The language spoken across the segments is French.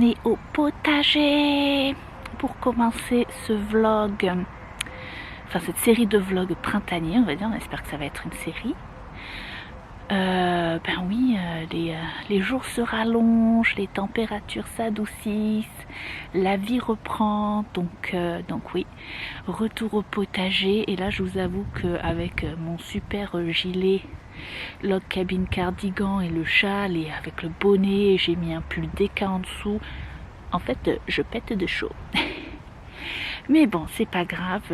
est au potager pour commencer ce vlog, enfin cette série de vlogs printaniers, on va dire. On espère que ça va être une série. Ben oui, les jours se rallongent, les températures s'adoucissent, la vie reprend, donc oui, retour au potager. Et là je vous avoue qu'avec mon super gilet log cabin cardigan et le châle et avec le bonnet, j'ai mis un pull DK en dessous, en fait je pète de chaud. Mais bon, c'est pas grave,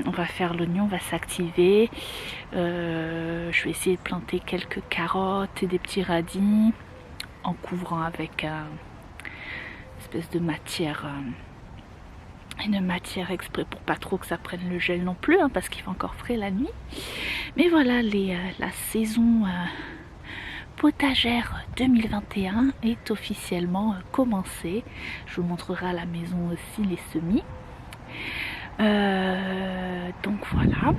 on va faire l'oignon, on va s'activer. Je vais essayer de planter quelques carottes et des petits radis en couvrant avec une espèce de matière, une matière exprès pour pas trop que ça prenne le gel non plus, hein, parce qu'il fait encore frais la nuit. Mais voilà, la saison potagère 2021 est officiellement commencée. Je vous montrerai à la maison aussi les semis. Donc voilà,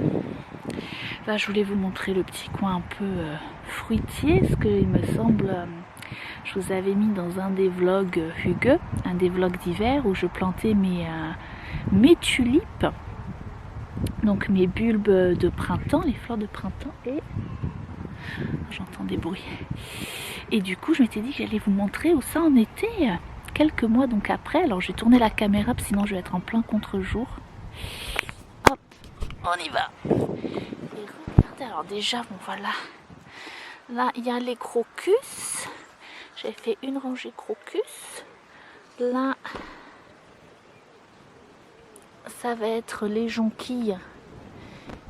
là je voulais vous montrer le petit coin un peu fruitier, ce que il me semble je vous avais mis dans un des vlogs Hugues, un des vlogs d'hiver où je plantais mes tulipes, donc mes bulbes de printemps, les fleurs de printemps. Et j'entends des bruits, et du coup je m'étais dit que j'allais vous montrer où ça en était quelques mois donc après. Alors j'ai tourné la caméra, sinon je vais être en plein contre-jour. Hop, on y va. Et regardez, alors déjà, bon voilà, là il y a les crocus. J'ai fait une rangée crocus. Là, ça va être les jonquilles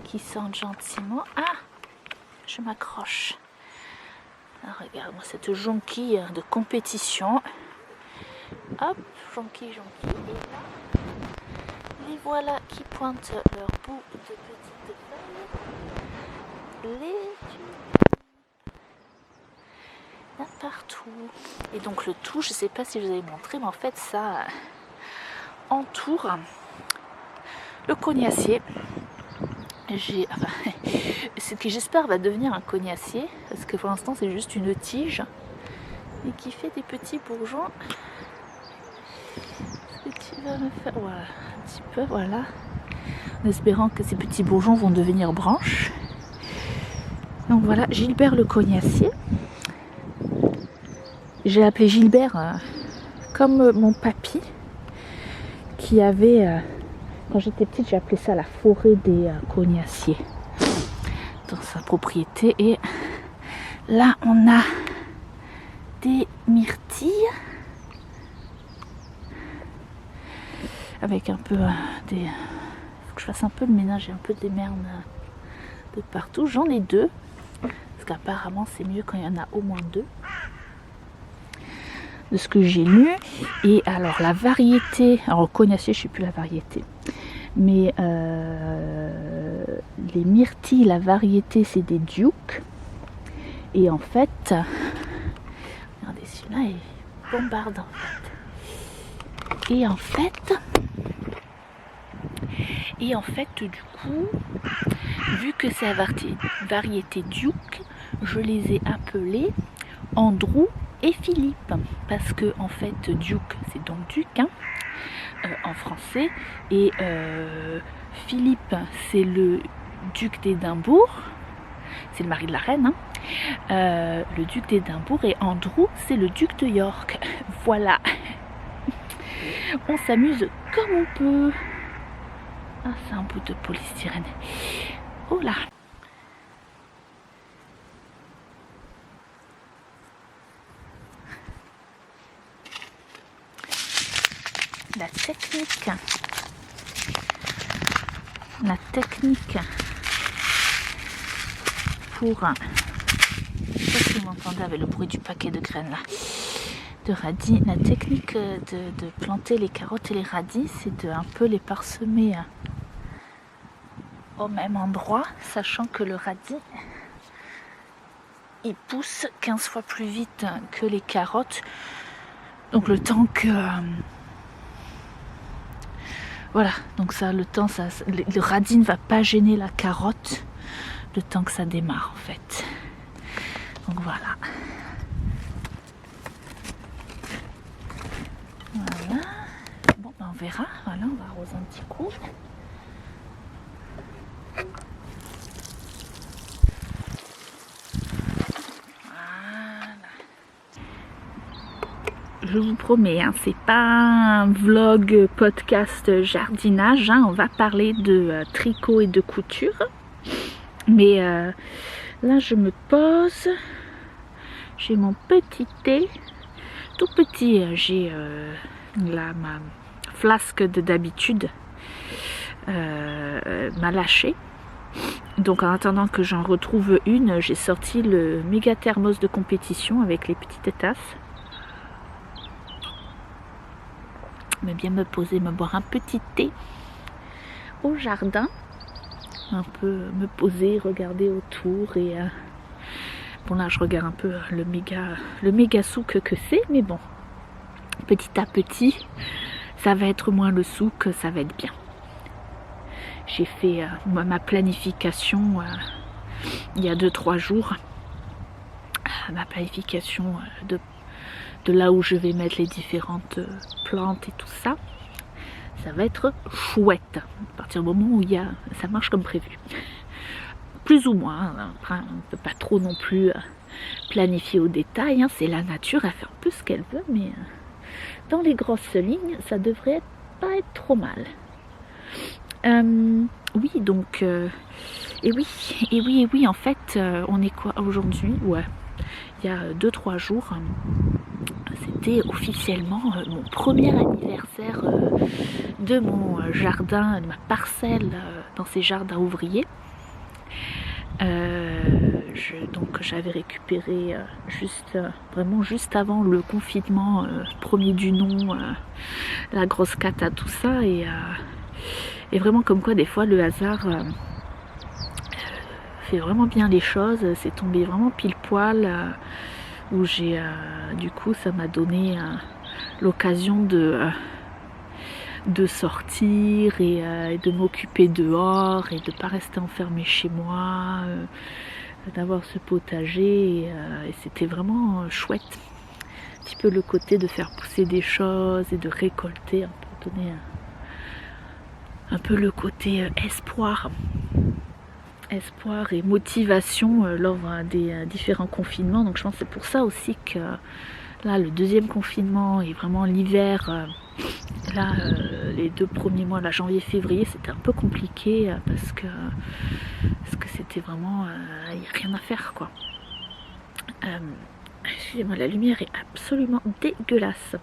qui sentent gentiment. Ah, je m'accroche. Regarde-moi cette jonquille de compétition. Hop, jonquille. Et là, les voilà qui pointent leur bout de petites feuilles. Il y en a partout. Et donc le tout, je ne sais pas si je vous avais montré, mais en fait ça entoure le cognacier. Ce qui j'espère va devenir un cognacier, parce que pour l'instant c'est juste une tige et qui fait des petits bourgeons. Ce que tu vas me faire, voilà, un petit peu, voilà, en espérant que ces petits bourgeons vont devenir branches. Donc voilà, Gilbert le cognacier. J'ai appelé Gilbert comme mon papy qui avait, quand j'étais petite, j'ai appelé ça la forêt des cognaciers dans sa propriété. Et là on a des myrtilles avec un peu des... faut que je fasse un peu le ménage, et un peu des merdes de partout. J'en ai deux, parce qu'apparemment c'est mieux quand il y en a au moins deux, de ce que j'ai lu. Et alors la variété, alors le cognacier je sais plus la variété, mais les myrtilles, la variété c'est des Duke. Et en fait, regardez, celui-là est bombarde en fait. Et en fait du coup, vu que c'est la variété Duke, je les ai appelés Andrew et Philippe, parce que en fait Duke c'est donc Duc, hein, en français, et Philippe c'est le duc d'Édimbourg, c'est le mari de la reine, hein, le duc d'Édimbourg, et Andrew c'est le duc de York. Voilà, on s'amuse comme on peut. Ah, c'est un bout de polystyrène. Oh là, la technique pour, je sais pas si vous m'entendez avec le bruit du paquet de graines là, de radis. La technique de planter les carottes et les radis, c'est de un peu les parsemer au même endroit, sachant que le radis il pousse 15 fois plus vite que les carottes, donc le temps que voilà, donc ça, le temps, ça, le radis ne va pas gêner la carotte le temps que ça démarre en fait. Donc voilà. verra. Voilà, on va arroser un petit coup. Je vous promets, hein, c'est pas un vlog podcast jardinage, hein, on va parler de tricot et de couture. Mais là je me pose, j'ai mon petit thé, tout petit, j'ai là ma flasque d'habitude m'a lâché. Donc en attendant que j'en retrouve une, j'ai sorti le méga thermos de compétition avec les petites tasses. Mais bien me poser, me boire un petit thé au jardin, un peu me poser, regarder autour et bon là je regarde un peu le méga souk que c'est, mais bon, petit à petit ça va être moins le souk, ça va être bien. J'ai fait ma planification il y a 2-3 jours, ma planification de là où je vais mettre les différentes plantes et tout ça. Ça va être chouette à partir du moment où ça marche comme prévu. Plus ou moins, hein. Après, on ne peut pas trop non plus planifier au détail, hein. C'est la nature, elle fait un peu ce qu'elle veut, mais dans les grosses lignes, ça devrait pas être trop mal. Oui, donc, et oui, en fait, on est quoi aujourd'hui? Ouais, il y a 2-3 jours, c'était officiellement mon premier anniversaire de mon jardin, de ma parcelle dans ces jardins ouvriers. Donc j'avais récupéré vraiment juste avant le confinement, premier du nom, la grosse cata, tout ça, et vraiment comme quoi des fois le hasard fait vraiment bien les choses. C'est tombé vraiment pile poil où j'ai du coup ça m'a donné l'occasion de sortir et de m'occuper dehors et de pas rester enfermée chez moi, d'avoir ce potager et c'était vraiment chouette. Un petit peu le côté de faire pousser des choses et de récolter, un peu donner un peu le côté espoir et motivation lors des différents confinements. Donc je pense que c'est pour ça aussi que là le deuxième confinement et vraiment l'hiver, là les 2 premiers mois, là janvier février, c'était un peu compliqué parce que c'était vraiment il n'y a rien à faire quoi. Excusez-moi, la lumière est absolument dégueulasse.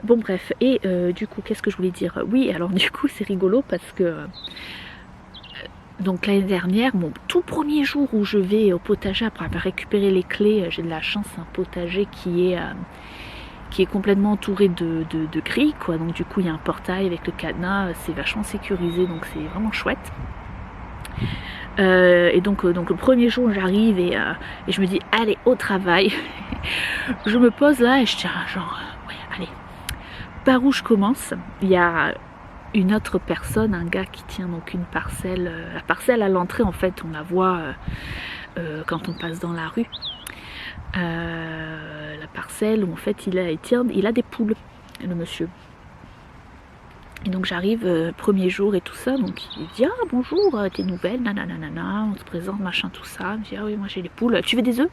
Bon bref, et du coup qu'est-ce que je voulais dire? Oui, alors du coup c'est rigolo parce que donc l'année dernière, mon tout premier jour où je vais au potager après avoir récupéré les clés, j'ai de la chance, un potager qui est complètement entouré de grilles quoi, donc du coup il y a un portail avec le cadenas, c'est vachement sécurisé, donc c'est vraiment chouette. Et donc le premier jour j'arrive et je me dis allez au travail. Je me pose là et je tiens genre ouais allez, par où je commence? Il y a une autre personne, un gars qui tient donc une parcelle, la parcelle à l'entrée en fait on la voit quand on passe dans la rue, la parcelle où en fait il a des poules, le monsieur. Et donc j'arrive premier jour et tout ça, donc il dit ah bonjour, tes nouvelles, nanana, on se présente, machin tout ça. Il me dit ah oui moi j'ai les poules, tu veux des œufs?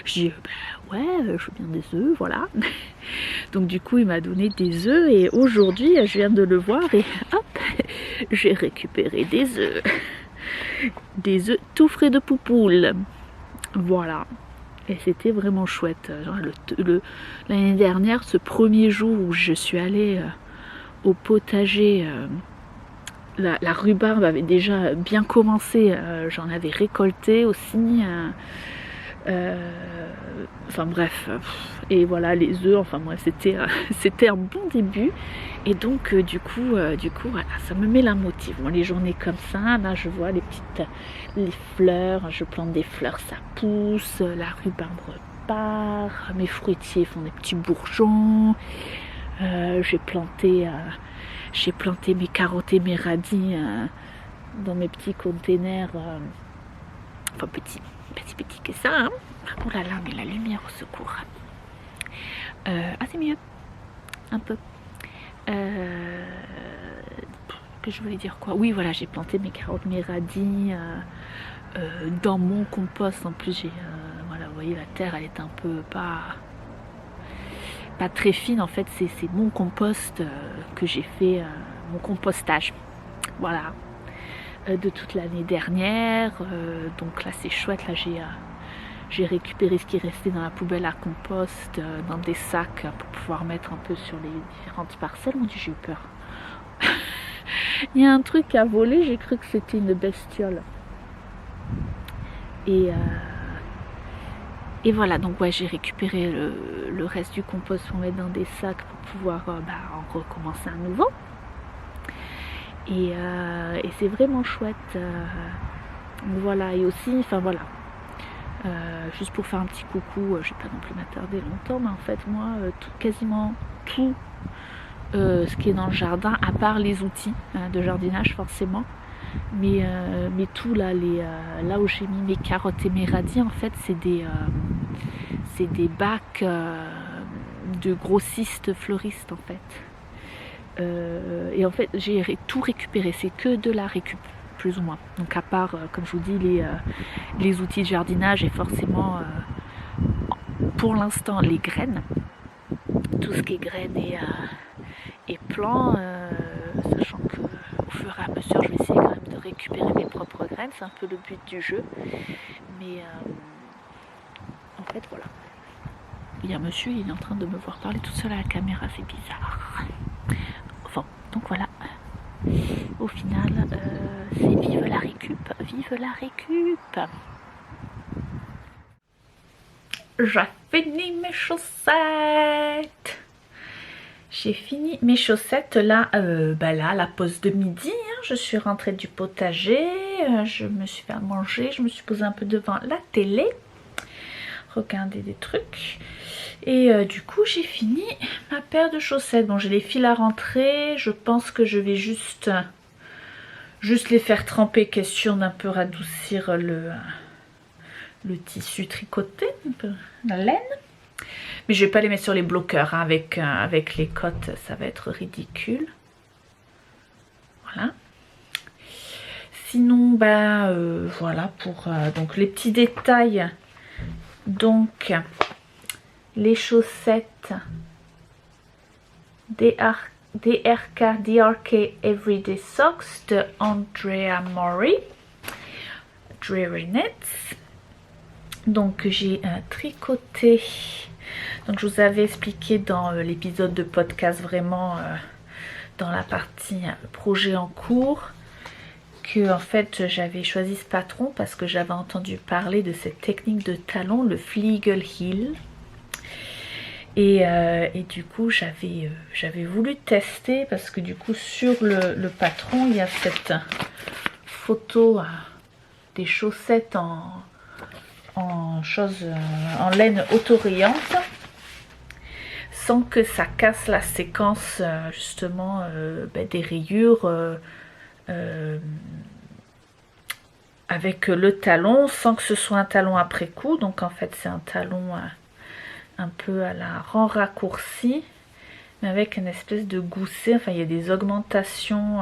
Je dis bah ouais je veux bien des œufs, voilà. Donc du coup il m'a donné des œufs et aujourd'hui je viens de le voir et hop j'ai récupéré des œufs. Des œufs tout frais de poupoule. Voilà. Et c'était vraiment chouette. L'année dernière, ce premier jour où je suis allée au potager, la rhubarbe avait déjà bien commencé, j'en avais récolté aussi, enfin bref, et voilà les œufs, enfin bref c'était un bon début. Et donc du coup voilà, ça me met la motive. Bon, les journées comme ça, là je vois les fleurs, je plante des fleurs, ça pousse, la rhubarbe repart, mes fruitiers font des petits bourgeons. J'ai planté mes carottes et mes radis dans mes petits containers, enfin petit que ça, hein. Oh là là, mais la lumière au secours. Ah c'est mieux, un peu. Que je voulais dire quoi? Oui, voilà, j'ai planté mes carottes, mes radis dans mon compost. En plus, j'ai voilà, vous voyez, la terre, elle est un peu pas très fine. En fait, c'est mon compost que j'ai fait, mon compostage. Voilà, de toute l'année dernière. Donc là, c'est chouette. Là, j'ai récupéré ce qui restait dans la poubelle à compost, dans des sacs pour pouvoir mettre un peu sur les différentes parcelles. Mon Dieu, j'ai eu peur. Il y a un truc à voler, j'ai cru que c'était une bestiole. Et voilà, donc ouais, j'ai récupéré le reste du compost pour mettre dans des sacs pour pouvoir en recommencer à nouveau. Et c'est vraiment chouette. Voilà, et aussi, enfin voilà, juste pour faire un petit coucou, je vais pas non plus m'attarder longtemps, mais en fait moi, quasiment tout ce qui est dans le jardin, à part les outils de jardinage forcément, mais tout là, là où j'ai mis mes carottes et mes radis, en fait c'est des bacs de grossistes fleuristes en fait. Et en fait j'ai tout récupéré, c'est que de la récup plus ou moins, donc à part comme je vous dis les outils de jardinage et forcément pour l'instant les graines, tout ce qui est graines et plants, sachant que au fur et à mesure je vais essayer quand même de récupérer mes propres graines, c'est un peu le but du jeu, mais en fait voilà, il y a un monsieur, il est en train de me voir parler tout seul à la caméra, c'est bizarre. Enfin, donc voilà, au final c'est vive la récup, vive la récup. J'ai fini mes chaussettes. J'ai fini mes chaussettes là, là, à la pause de midi, hein, je suis rentrée du potager, je me suis fait à manger, je me suis posée un peu devant la télé, regarder des trucs, et du coup j'ai fini ma paire de chaussettes. Bon, j'ai les fils à rentrer, je pense que je vais juste les faire tremper, question d'un peu radoucir le tissu tricoté, un peu la laine. Mais je vais pas les mettre sur les bloqueurs, hein, avec les cottes, ça va être ridicule. Voilà. Sinon, voilà pour donc les petits détails. Donc, les chaussettes DRK Everyday Socks de Andrea Mori, Dreary Knits. Donc, j'ai tricoté. Donc je vous avais expliqué dans l'épisode de podcast, vraiment dans la partie projet en cours, que en fait j'avais choisi ce patron parce que j'avais entendu parler de cette technique de talon, le Fliegel Heel. Et du coup j'avais voulu tester parce que du coup sur le patron il y a cette photo des chaussettes en laine autorayante, sans que ça casse la séquence justement des rayures avec le talon, sans que ce soit un talon après coup. Donc en fait c'est un talon un peu à la rang raccourci, mais avec une espèce de gousset, enfin il y a des augmentations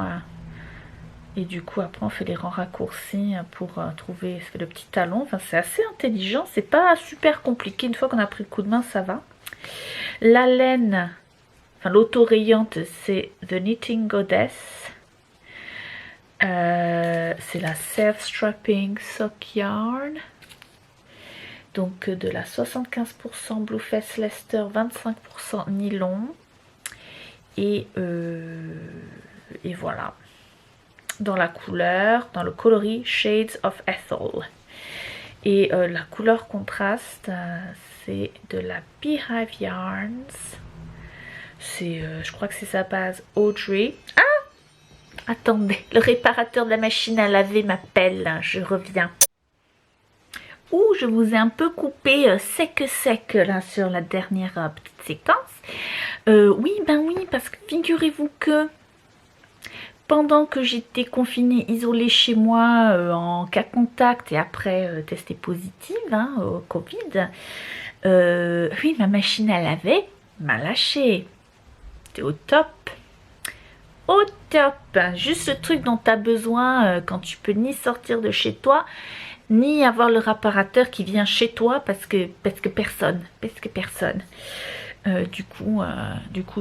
et du coup après on fait les rangs raccourcis pour trouver le petit talon. Enfin c'est assez intelligent, c'est pas super compliqué, une fois qu'on a pris le coup de main ça va. La laine, enfin l'autorayante, c'est The Knitting Goddess. C'est la Self Strapping Sock Yarn. Donc de la 75% Bluefest Leicester, 25% nylon. Et voilà. Dans la couleur, dans le coloris Shades of Ethel. Et la couleur contraste, c'est de la Beehive Yarns. C'est, je crois que c'est sa base Audrey. Ah, attendez, le réparateur de la machine à laver m'appelle, je reviens. Ouh, je vous ai un peu coupé sec là sur la dernière petite séquence. Oui, parce que figurez-vous que pendant que j'étais confinée, isolée chez moi, en cas contact et après testée positive au Covid, oui, ma machine à laver m'a lâché. C'était au top. au top. Juste le truc dont tu as besoin quand tu peux ni sortir de chez toi, ni avoir le réparateur qui vient chez toi parce que personne. Du coup,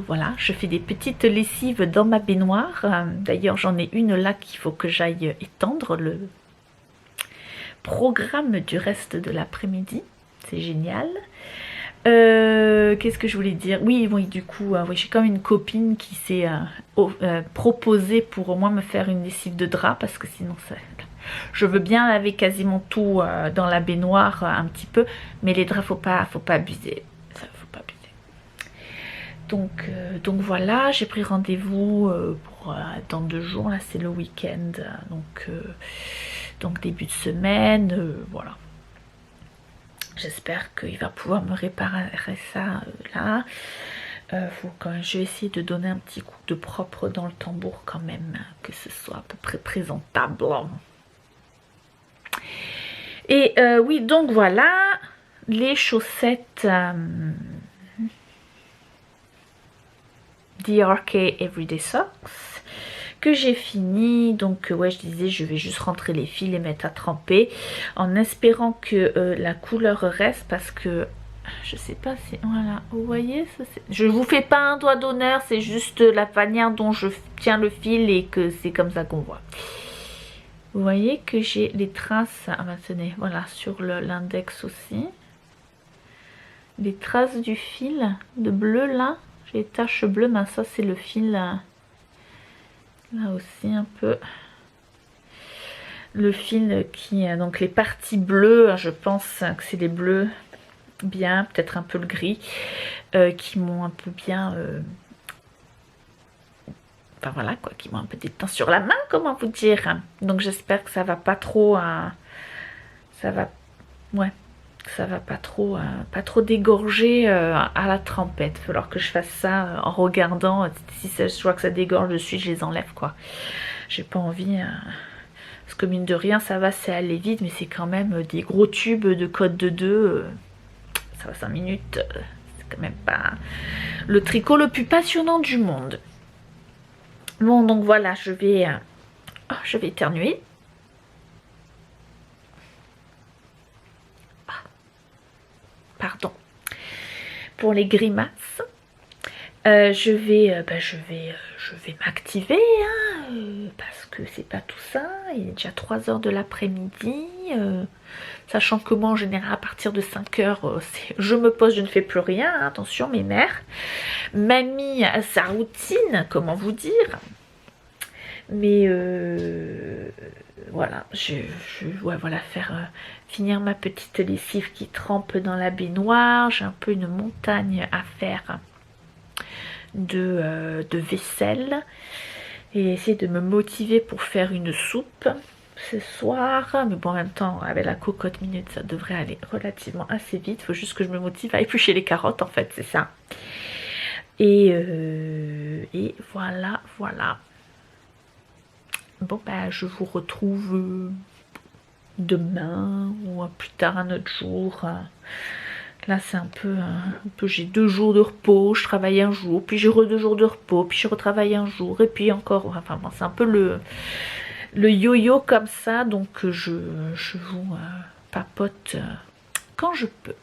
voilà, je fais des petites lessives dans ma baignoire. D'ailleurs, j'en ai une là qu'il faut que j'aille étendre le programme du reste de l'après-midi. C'est génial. Qu'est-ce que je voulais dire? Oui, du coup, oui, j'ai comme une copine qui s'est proposée pour au moins me faire une lessive de drap parce que sinon, je veux bien laver quasiment tout dans la baignoire un petit peu, mais les draps, faut pas abuser. Ça, faut pas abuser. Donc voilà, j'ai pris rendez-vous pour dans 2 jours. Là, c'est le week-end, donc début de semaine, voilà. J'espère qu'il va pouvoir me réparer ça là. Je vais essayer de donner un petit coup de propre dans le tambour quand même, que ce soit à peu près présentable. Et oui, donc voilà, les chaussettes DRK Everyday Socks que j'ai fini. Donc ouais, je disais, je vais juste rentrer les fils, les mettre à tremper en espérant que la couleur reste, parce que je sais pas si, voilà, vous voyez ça, je vous fais pas un doigt d'honneur, c'est juste la manière dont je tiens le fil et que c'est comme ça qu'on voit. Vous voyez que j'ai les traces, tenez, voilà, sur l'index aussi, les traces du fil de bleu là, j'ai les taches bleues, mais ça c'est le fil là aussi un peu, le fil qui, donc les parties bleues, je pense que c'est les bleus bien, peut-être un peu le gris, qui m'ont un peu bien, enfin voilà quoi, qui m'ont un peu déteint sur la main, comment vous dire. Donc j'espère que ça va pas trop, ça va pas trop dégorger à la trempette. Il va falloir que je fasse ça en regardant. Si je vois que ça dégorge dessus, je les enlève quoi. J'ai pas envie, parce que mine de rien ça va, c'est aller vite, mais c'est quand même des gros tubes de code de 2, ça va 5 minutes, c'est quand même pas le tricot le plus passionnant du monde. Bon, donc voilà, je vais éternuer. Pardon pour les grimaces. Je vais m'activer parce que c'est pas tout ça. Il est déjà 3 h de l'après-midi, sachant que moi en général à partir de 5 h je me pose, je ne fais plus rien, hein, attention mes mères. Mamie a sa routine, comment vous dire, mais voilà, je voilà, finir ma petite lessive qui trempe dans la baignoire. J'ai un peu une montagne à faire de vaisselle et essayer de me motiver pour faire une soupe ce soir, mais bon, en même temps avec la cocotte minute ça devrait aller relativement assez vite. Il faut juste que je me motive à éplucher les carottes, en fait, c'est ça. Et voilà. Bon bah je vous retrouve demain ou plus tard un autre jour. Là c'est un peu j'ai 2 jours de repos, je travaille un jour, puis j'ai 2 jours de repos, puis je retravaille un jour, et puis encore, enfin bon, c'est un peu le yo-yo comme ça. Donc je vous papote quand je peux.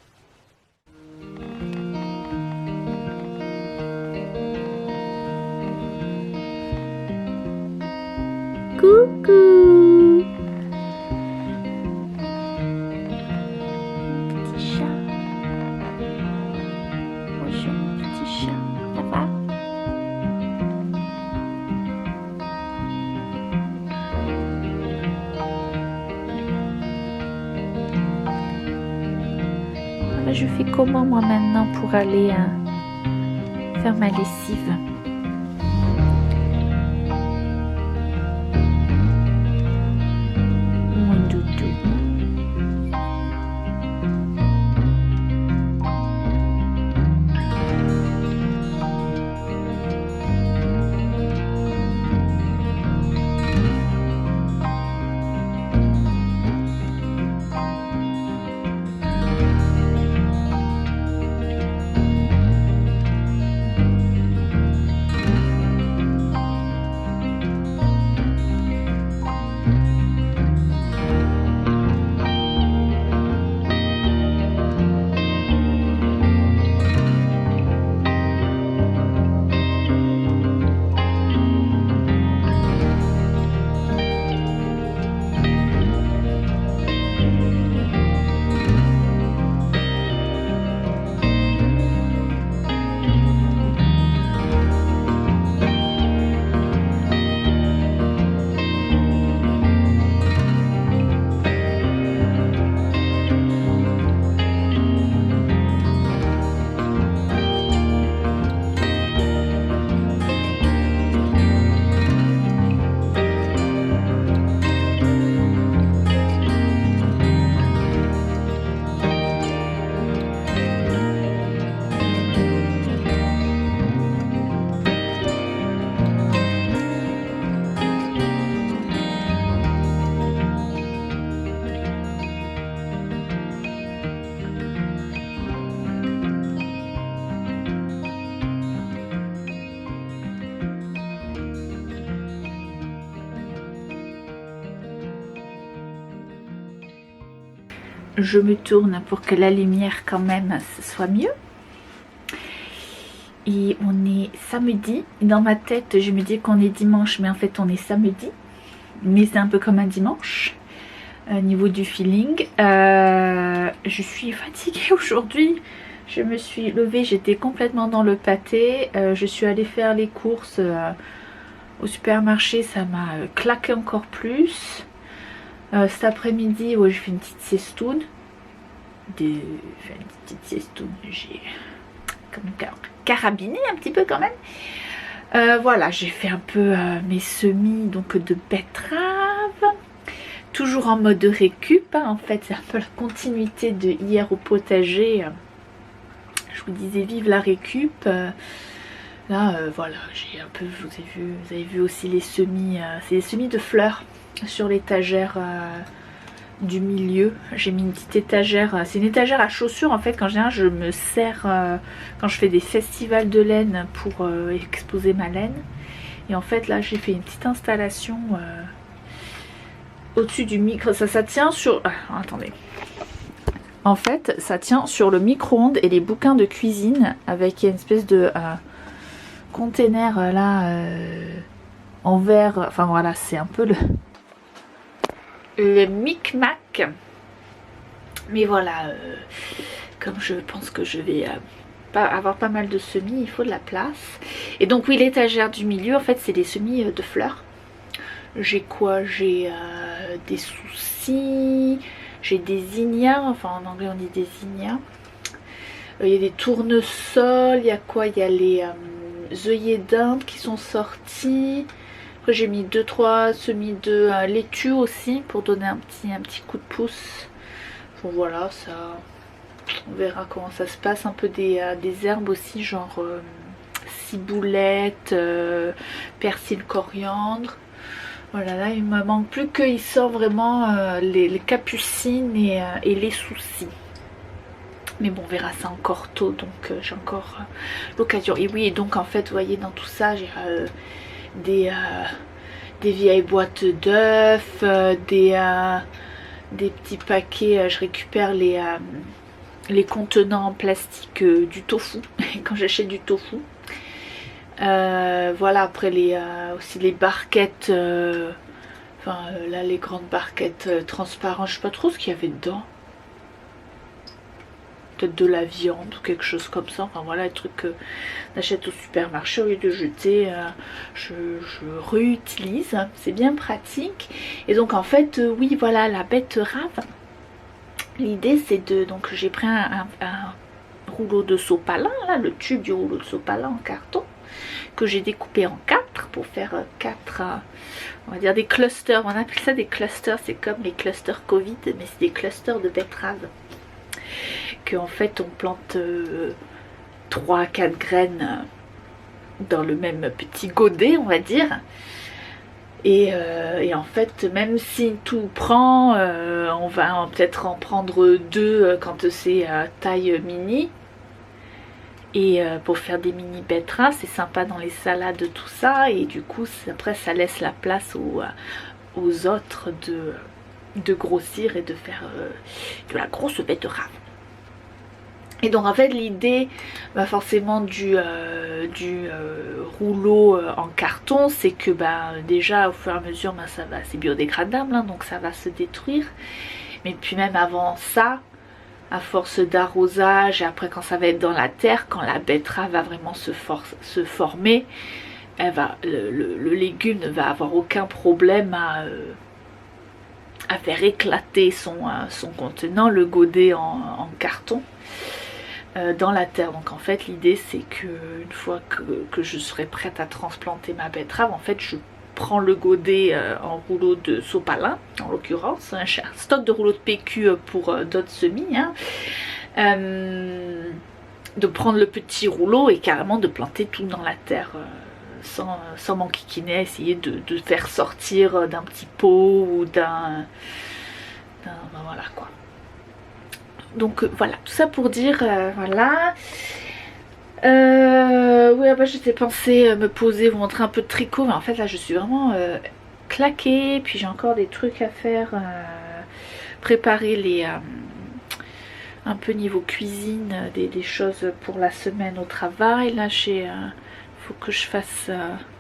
Coucou petit chat. Bonjour mon petit chat, ça va? Je fais comment moi maintenant pour aller faire ma lessive? je me tourne pour que la lumière quand même soit mieux. Et on est samedi. Dans ma tête, je me dis qu'on est dimanche, mais en fait on est samedi. Mais c'est un peu comme un dimanche au niveau du feeling. Je suis fatiguée aujourd'hui. Je me suis levée, j'étais complètement dans le pâté. Je suis allée faire les courses au supermarché, ça m'a claqué encore plus. Cet après-midi, ouais, je fais une petite siestoune. J'ai comme carabiné un petit peu quand même. Voilà, j'ai fait un peu mes semis donc de betterave. Toujours en mode récup, hein. En fait c'est un peu la continuité de hier au potager. Je vous disais vive la récup. Là voilà, j'ai un peu, vous avez vu aussi les semis, c'est les semis de fleurs sur l'étagère du milieu. J'ai mis une petite étagère, c'est une étagère à chaussures en fait. Quand je me sers quand je fais des festivals de laine pour exposer ma laine. Et en fait là j'ai fait une petite installation au-dessus du micro, ça tient sur... Ah, attendez. En fait, ça tient sur le micro-ondes et les bouquins de cuisine avec une espèce de container là en verre. Enfin voilà, c'est un peu le micmac. Mais voilà, comme je pense que je vais avoir pas mal de semis, il faut de la place. Et donc oui, l'étagère du milieu, en fait, c'est des semis de fleurs. J'ai quoi? J'ai des soucis, j'ai des zinnias, enfin en anglais on dit des zinnias. Il y a des tournesols, il y a quoi? Il y a les œillets d'Inde qui sont sortis. Après j'ai mis 2-3 semis de laitue aussi pour donner un petit coup de pouce. Bon voilà, ça, on verra comment ça se passe. Un peu des herbes aussi, genre ciboulette, persil, coriandre. Voilà, là il me manque plus qu'il sort vraiment les capucines et les soucis. Mais bon, on verra ça encore tôt, donc j'ai encore l'occasion. Et oui, et donc en fait, vous voyez, dans tout ça, j'ai des vieilles boîtes d'œufs, des petits paquets. Je récupère les contenants en plastique du tofu, quand j'achète du tofu. Voilà, après aussi les barquettes, là les grandes barquettes transparentes, je sais pas trop ce qu'il y avait dedans. Peut-être de la viande ou quelque chose comme ça. Enfin voilà, les trucs qu'on achète au supermarché, au lieu de jeter, je réutilise. C'est bien pratique. Et donc en fait, oui voilà, la betterave. L'idée c'est de... Donc j'ai pris un rouleau de sopalin, là, le tube du rouleau de sopalin en carton, que j'ai découpé en 4 pour faire 4, on va dire des clusters. On appelle ça des clusters, c'est comme les clusters Covid, mais c'est des clusters de betterave. Que en fait on plante 3 à 4 graines dans le même petit godet, on va dire. Et en fait, même si tout prend, on va peut-être en prendre 2 quand c'est taille mini. Et pour faire des mini betteraves, c'est sympa dans les salades, tout ça. Et du coup, après, ça laisse la place aux autres de grossir et de faire de la grosse betterave. Et donc en fait l'idée forcément du rouleau en carton, c'est que déjà au fur et à mesure ça va, c'est biodégradable, hein, donc ça va se détruire. Mais puis même avant ça, à force d'arrosage et après quand ça va être dans la terre, quand la betterave va vraiment se former, le légume ne va avoir aucun problème à faire éclater son contenant, le godet en carton. Dans la terre. Donc en fait l'idée c'est que une fois que je serai prête à transplanter ma betterave, en fait je prends le godet en rouleau de sopalin en l'occurrence, un stock de rouleaux de PQ pour d'autres semis, hein. De prendre le petit rouleau et carrément de planter tout dans la terre sans m'enquiquiner, essayer de faire sortir d'un petit pot ou d'un voilà quoi. Donc voilà, tout ça pour dire, voilà. Oui, après j'étais pensée me poser, vous montrer un peu de tricot, mais en fait là je suis vraiment claquée. Puis j'ai encore des trucs à faire, préparer un peu niveau cuisine, des choses pour la semaine au travail. Là, faut que je fasse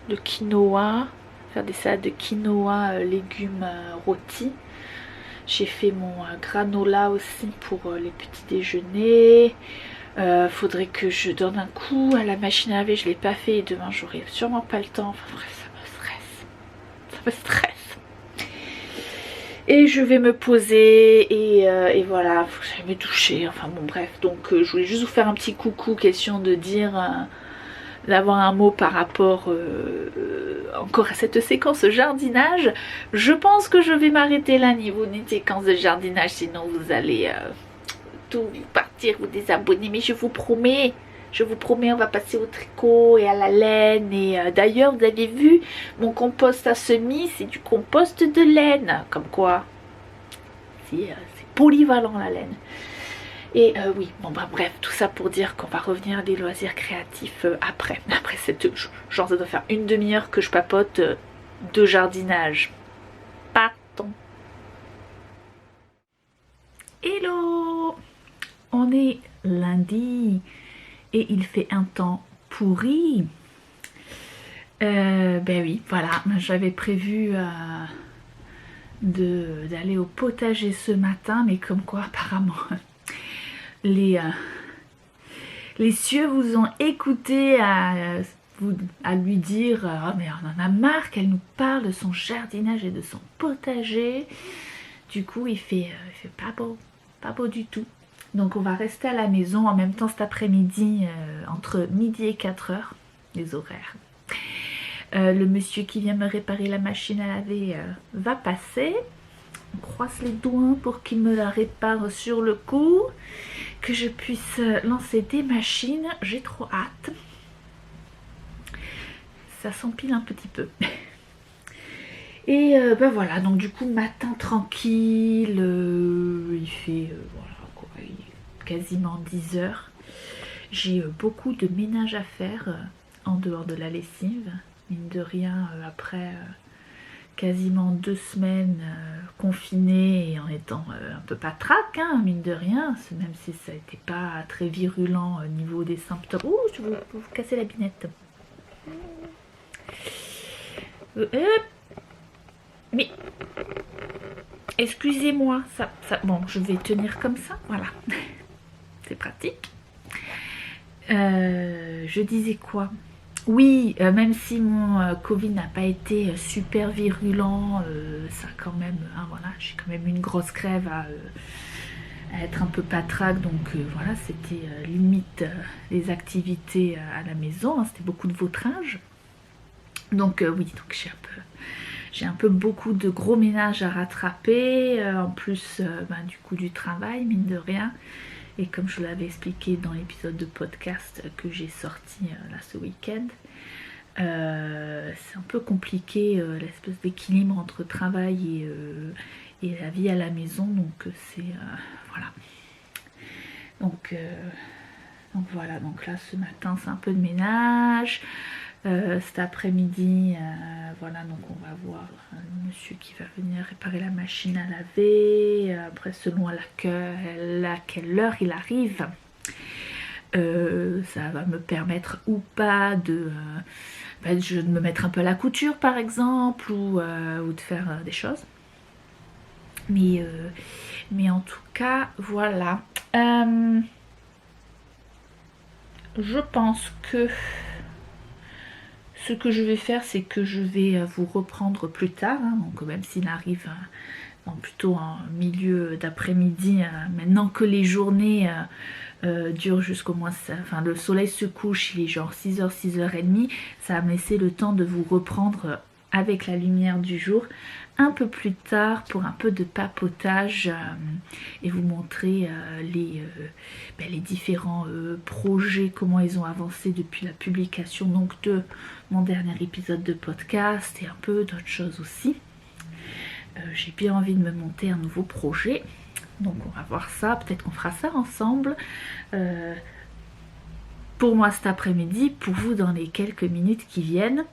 le quinoa, faire des salades de quinoa, légumes rôtis. J'ai fait mon granola aussi pour les petits déjeuners. Faudrait que je donne un coup à la machine à laver, je l'ai pas fait et demain j'aurai sûrement pas le temps. Enfin bref, ça me stresse. Et je vais me poser et voilà, faut que j'aille me doucher. Enfin bon bref, donc je voulais juste vous faire un petit coucou, question de dire, d'avoir un mot par rapport encore à cette séquence jardinage. Je pense que je vais m'arrêter là niveau des séquences de jardinage, sinon vous allez tout partir, vous désabonner, mais je vous promets, on va passer au tricot et à la laine. Et d'ailleurs, vous avez vu, mon compost à semis, c'est du compost de laine. Comme quoi, c'est polyvalent la laine. Et oui, bon bah bref, tout ça pour dire qu'on va revenir à des loisirs créatifs après cette, genre ça doit faire une demi-heure que je papote de jardinage. Partons. Hello, on est lundi et il fait un temps pourri. Ben oui, voilà, j'avais prévu d'aller au potager ce matin, mais comme quoi apparemment les cieux vous ont écouté à lui dire oh mais on en a marre qu'elle nous parle de son jardinage et de son potager. Du coup il fait pas beau du tout. Donc on va rester à la maison. En même temps cet après-midi, entre midi et 4h, les horaires, le monsieur qui vient me réparer la machine à laver va passer. On croise les doigts pour qu'il me la répare sur le coup, que je puisse lancer des machines. J'ai trop hâte. Ça s'empile un petit peu. Et ben voilà, donc du coup matin tranquille, il fait voilà quoi, quasiment 10h. J'ai beaucoup de ménage à faire en dehors de la lessive. Mine de rien, après quasiment 2 semaines confinée et en étant un peu patraque, hein, mine de rien, même si ça n'était pas très virulent au niveau des symptômes. Ouh, je vais vous casser la binette. Mais excusez-moi, ça, bon, je vais tenir comme ça, voilà. C'est pratique. Je disais quoi? Oui, même si mon Covid n'a pas été super virulent, ça quand même, hein, voilà, j'ai quand même une grosse crève à être un peu patraque, donc voilà, c'était limite les activités à la maison, hein, c'était beaucoup de vautrage. Donc oui, donc j'ai un peu beaucoup de gros ménage à rattraper, en plus du coup du travail, mine de rien. Et comme je l'avais expliqué dans l'épisode de podcast que j'ai sorti là ce week-end, c'est un peu compliqué l'espèce d'équilibre entre travail et la vie à la maison, donc c'est voilà. Donc voilà, donc là ce matin c'est un peu de ménage. Cet après-midi, voilà, donc on va voir un monsieur qui va venir réparer la machine à laver. Après, selon à quelle heure il arrive, ça va me permettre ou pas de me mettre un peu à la couture par exemple, ou de faire des choses. Mais en tout cas, voilà. Je pense que ce que je vais faire, c'est que je vais vous reprendre plus tard, hein, donc même s'il arrive plutôt en milieu d'après-midi, maintenant que les journées durent jusqu'au moins, enfin le soleil se couche, il est genre 6h, 6h30, ça va me laisser le temps de vous reprendre avec la lumière du jour un peu plus tard pour un peu de papotage et vous montrer les différents projets, comment ils ont avancé depuis la publication donc de mon dernier épisode de podcast et un peu d'autres choses aussi. J'ai bien envie de me monter un nouveau projet, donc on va voir ça, peut-être qu'on fera ça ensemble. Pour moi cet après-midi, pour vous dans les quelques minutes qui viennent.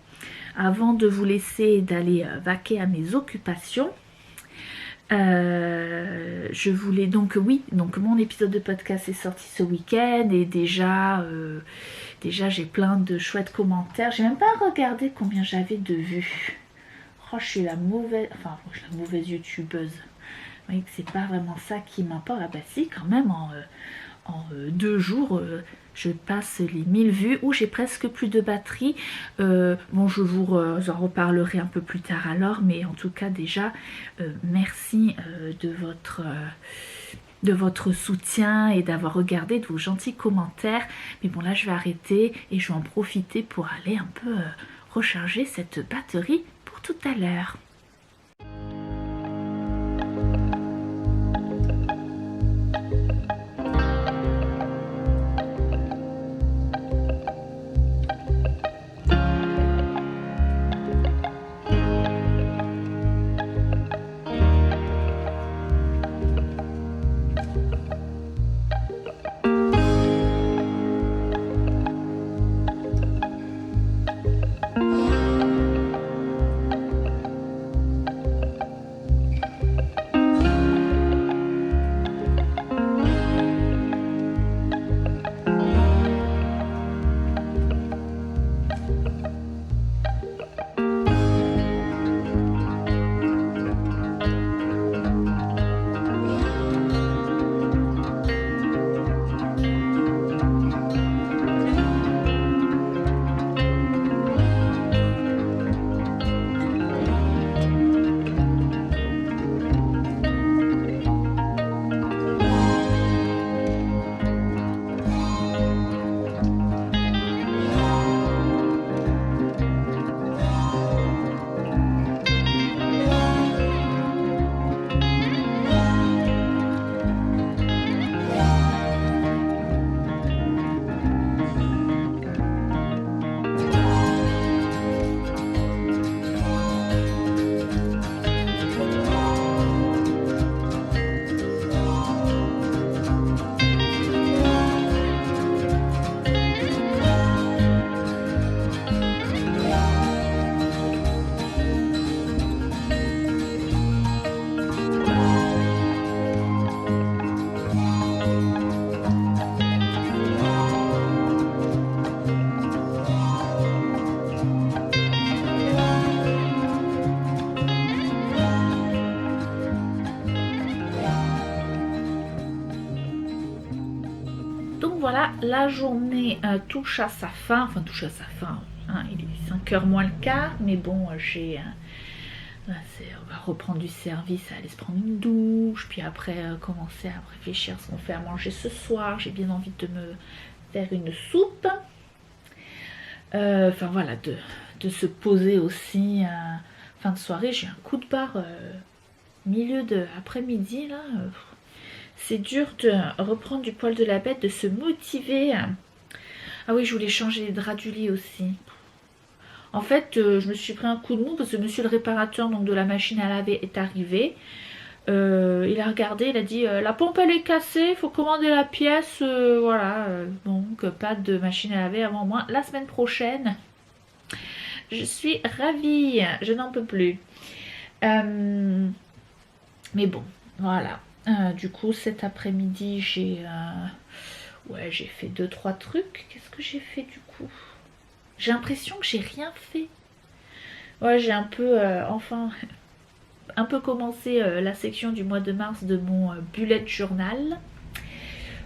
Avant de vous laisser d'aller vaquer à mes occupations, Je voulais donc, oui, donc mon épisode de podcast est sorti ce week-end et déjà j'ai plein de chouettes commentaires. J'ai même pas regardé combien j'avais de vues. Oh, je suis la mauvaise youtubeuse. Vous voyez que c'est pas vraiment ça qui m'importe. Ah bah si, quand même, en 2 jours, je passe les 1000 vues. Où j'ai presque plus de batterie. Bon, je vous en reparlerai un peu plus tard alors. Mais en tout cas, déjà, merci de votre soutien et d'avoir regardé, de vos gentils commentaires. Mais bon, là, je vais arrêter et je vais en profiter pour aller un peu recharger cette batterie pour tout à l'heure. Voilà, la journée touche à sa fin, hein, il est 5h moins le quart, mais bon, on va reprendre du service, aller se prendre une douche, puis après commencer à réfléchir à ce qu'on fait à manger ce soir. J'ai bien envie de me faire une soupe, voilà, de se poser aussi fin de soirée. J'ai un coup de barre milieu de après-midi là. C'est dur de reprendre du poil de la bête, de se motiver. Ah oui, je voulais changer les draps du lit aussi. En fait, je me suis pris un coup de mou parce que monsieur le réparateur donc, de la machine à laver est arrivé. Il a regardé, il a dit la pompe elle est cassée, il faut commander la pièce. Voilà, donc pas de machine à laver avant moins la semaine prochaine. Je suis ravie, je n'en peux plus. Mais bon, voilà. Du coup, cet après-midi, j'ai fait 2-3 trucs. Qu'est-ce que j'ai fait du coup? J'ai l'impression que j'ai rien fait. Ouais, j'ai un peu, un peu commencé la section du mois de mars de mon bullet journal.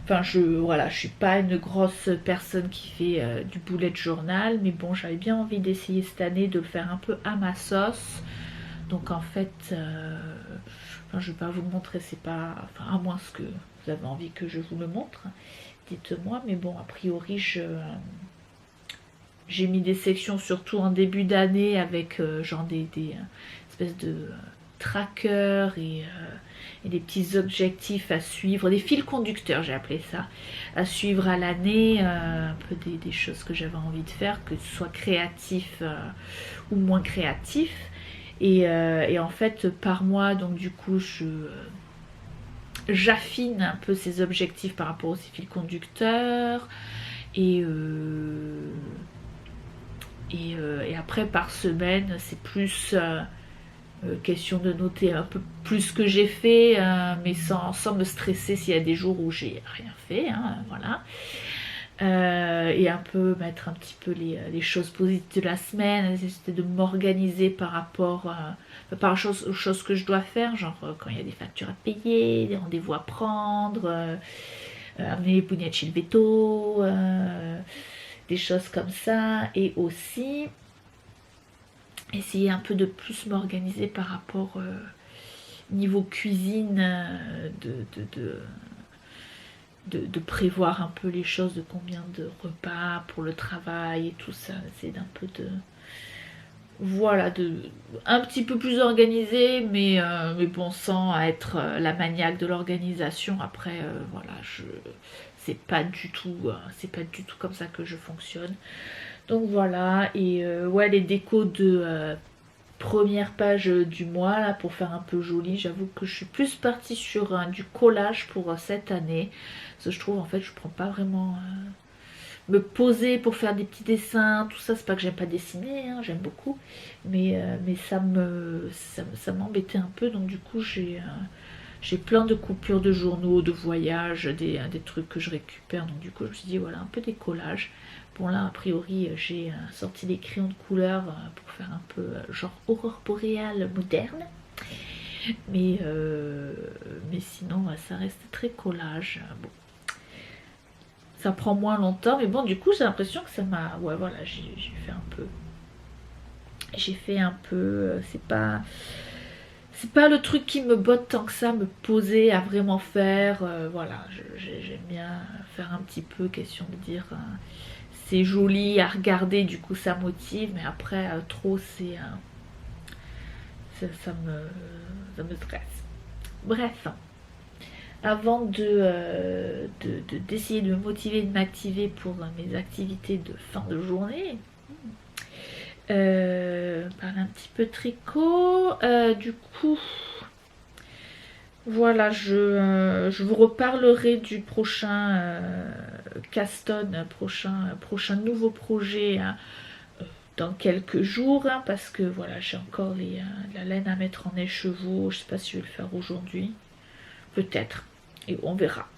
Enfin, je suis pas une grosse personne qui fait du bullet journal, mais bon, j'avais bien envie d'essayer cette année de le faire un peu à ma sauce. Donc en fait, je vais pas vous le montrer, c'est pas, à moins que vous avez envie que je vous le montre, dites-moi. Mais bon, a priori, j'ai mis des sections surtout en début d'année avec genre des espèces de trackers et des petits objectifs à suivre, des fils conducteurs, j'ai appelé ça, à suivre à l'année, un peu des choses que j'avais envie de faire, que ce soit créatif ou moins créatif. Et en fait, par mois, donc du coup, j'affine un peu ces objectifs par rapport aux fils conducteurs. Et après, par semaine, c'est plus Question de noter un peu plus ce que j'ai fait, mais sans me stresser s'il y a des jours où j'ai rien fait, hein, voilà. Et un peu mettre un petit peu les choses positives de la semaine, essayer de m'organiser par rapport aux choses que je dois faire, genre quand il y a des factures à payer, des rendez-vous à prendre, amener les bougnets chez le veto, des choses comme ça, et aussi essayer un peu de plus m'organiser par rapport niveau cuisine, de prévoir un peu les choses, de combien de repas pour le travail et tout ça, c'est d'un peu de voilà, un petit peu plus organisé, mais bon, sans être la maniaque de l'organisation. Après voilà, c'est pas du tout comme ça que je fonctionne. Donc voilà, et ouais, les décos de première page du mois là, pour faire un peu joli, j'avoue que je suis plus partie sur du collage pour cette année, parce que je trouve en fait je prends pas vraiment me poser pour faire des petits dessins, tout ça. C'est pas que j'aime pas dessiner, hein, j'aime beaucoup, mais ça m'embêtait un peu, donc du coup j'ai plein de coupures de journaux, de voyages, des trucs que je récupère, donc du coup je me suis dit voilà, un peu des collages. Bon là a priori j'ai sorti des crayons de couleur pour faire un peu genre aurore boréale moderne, mais sinon ça reste très collage. Bon, ça prend moins longtemps, mais bon, du coup j'ai l'impression que ça m'a, ouais voilà, j'ai fait un peu, c'est pas le truc qui me botte tant que ça, me poser à vraiment faire, voilà, j'aime bien faire un petit peu, question de dire c'est joli à regarder, du coup ça motive, mais après trop ça me stresse. Bref, avant d'essayer de me motiver, de m'activer pour mes activités de fin de journée, parler un petit peu tricot, du coup voilà, je vous reparlerai du prochain Caston, prochain nouveau projet dans quelques jours, hein, parce que voilà, j'ai encore la laine à mettre en écheveau. Je sais pas si je vais le faire aujourd'hui, peut-être, et on verra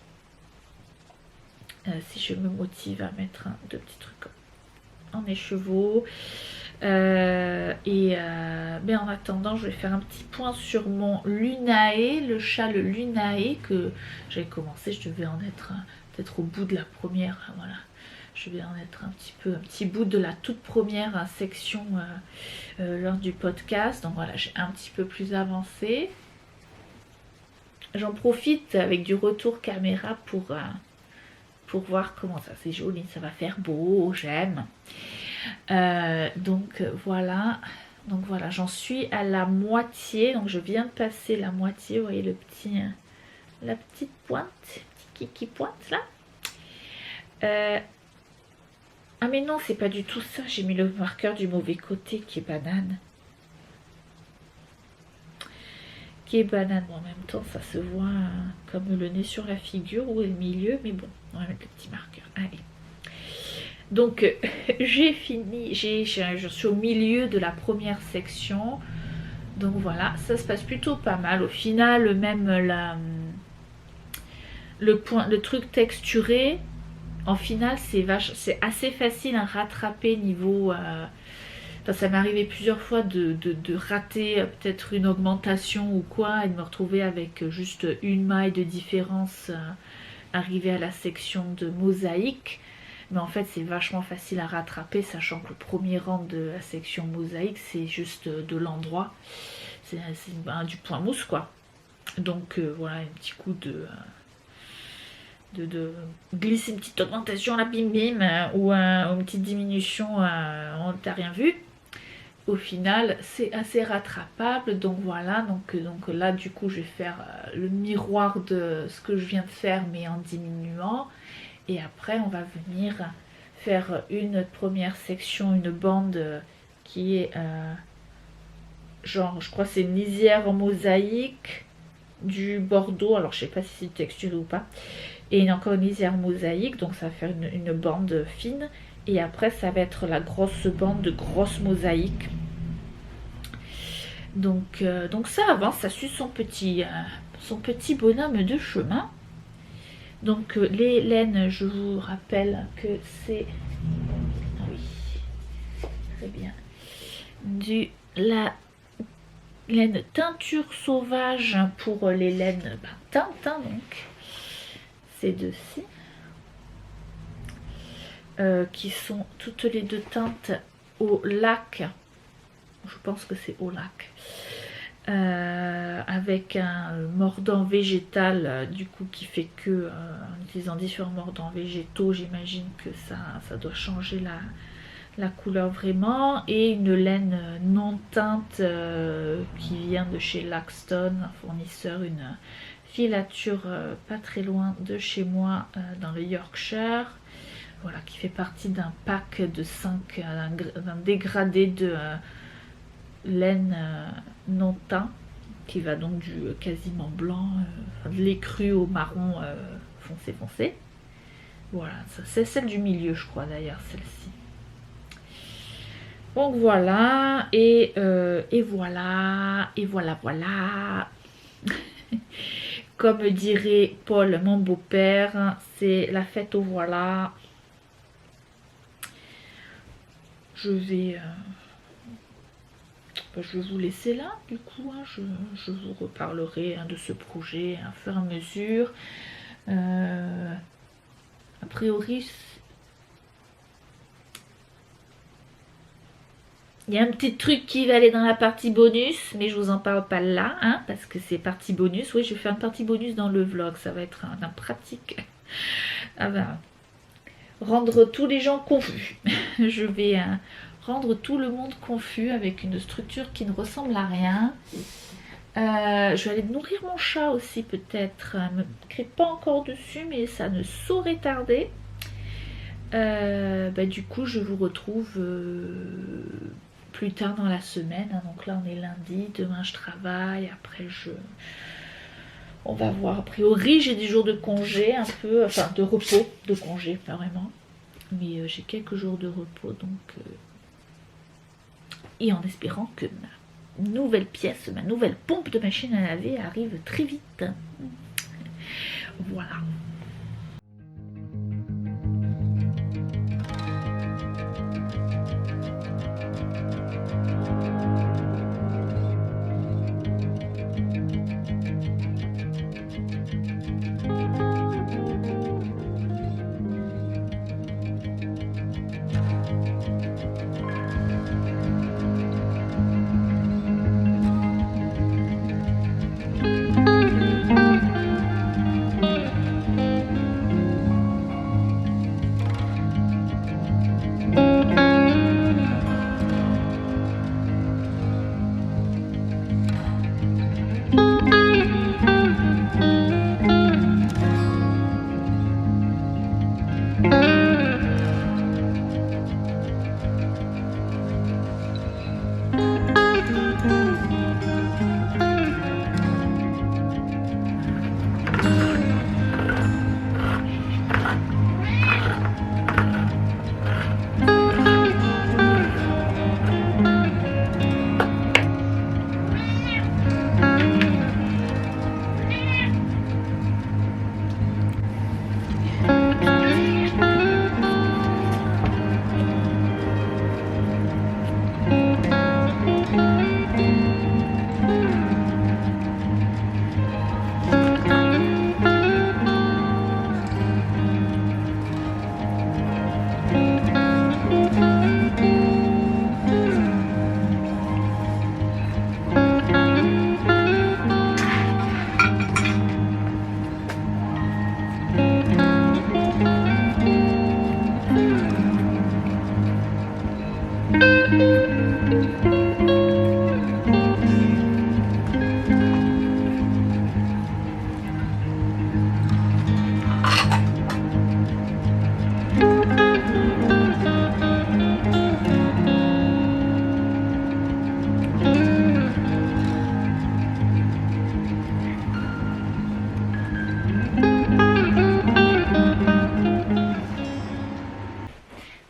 si je me motive à mettre deux petits trucs en écheveau. Mais en attendant, je vais faire un petit point sur mon Lunae, le châle Lunae que j'avais commencé. Je devais en être peut-être au bout de la première, voilà, je vais en être un petit bout de la toute première section lors du podcast. Donc voilà, j'ai un petit peu plus avancé. J'en profite avec du retour caméra pour voir comment ça, c'est joli, ça va faire beau, j'aime. Donc voilà, j'en suis à la moitié, donc je viens de passer la moitié. Vous voyez la petite pointe, petit kiki pointe là. Ah mais non, c'est pas du tout ça, j'ai mis le marqueur du mauvais côté qui est banane. Bon, en même temps ça se voit comme le nez sur la figure ou le milieu, mais bon, on va mettre le petit marqueur. Allez. Donc j'ai fini, je suis au milieu de la première section, donc voilà, ça se passe plutôt pas mal. Au final, même le truc texturé, en final c'est assez facile à rattraper niveau enfin, ça m'est arrivé plusieurs fois de rater peut-être une augmentation ou quoi, et de me retrouver avec juste une maille de différence arriver à la section de mosaïque. Mais en fait c'est vachement facile à rattraper, sachant que le premier rang de la section mosaïque c'est juste de l'endroit, c'est du point mousse quoi. Donc voilà, un petit coup de glisser une petite augmentation, la bim bim, ou une petite diminution, on t'a rien vu. Au final c'est assez rattrapable. Donc voilà, donc là du coup je vais faire le miroir de ce que je viens de faire mais en diminuant. Et après on va venir faire une première section, une bande qui est genre, je crois c'est une lisière en mosaïque du bordeaux, alors je sais pas si c'est texturé ou pas, et encore une lisière mosaïque, donc ça va faire une bande fine. Et après ça va être la grosse bande de grosse mosaïque. Donc ça avance, ça suit son petit bonhomme de chemin. Donc les laines, je vous rappelle que c'est, oui, très bien, la laine teinture sauvage pour les laines teintes, hein, donc ces deux-ci, qui sont toutes les deux teintes au lac, je pense que c'est au lac, avec un mordant végétal du coup qui fait que en utilisant différents mordants végétaux, j'imagine que ça doit changer la couleur vraiment, et une laine non teinte qui vient de chez Laxton, un fournisseur, une filature pas très loin de chez moi dans le Yorkshire, voilà, qui fait partie d'un pack de 5, d'un dégradé de laine non teint, qui va donc du quasiment blanc, de l'écru au marron foncé. Voilà, c'est celle du milieu, je crois d'ailleurs, celle-ci. Donc voilà, et voilà. Comme dirait Paul, mon beau-père, c'est la fête au voilà. Je vais vous laisser là, du coup, hein, je vous reparlerai de ce projet à fur et à mesure. A priori, il y a un petit truc qui va aller dans la partie bonus, mais je vous en parle pas là, hein, parce que c'est partie bonus. Oui, je vais faire une partie bonus dans le vlog, ça va être un pratique. Ah ben, rendre tous les gens confus. Je vais rendre tout le monde confus avec une structure qui ne ressemble à rien. Je vais aller nourrir mon chat aussi peut-être. Ne me crée pas encore dessus, mais ça ne saurait tarder. Du coup, je vous retrouve plus tard dans la semaine. Donc là, on est lundi. Demain, je travaille. Après, on va voir. A priori, j'ai des jours de congé un peu. Enfin, de repos. De congé, pas vraiment. Mais j'ai quelques jours de repos. Donc, et en espérant que ma nouvelle pièce, ma nouvelle pompe de machine à laver arrive très vite. Voilà.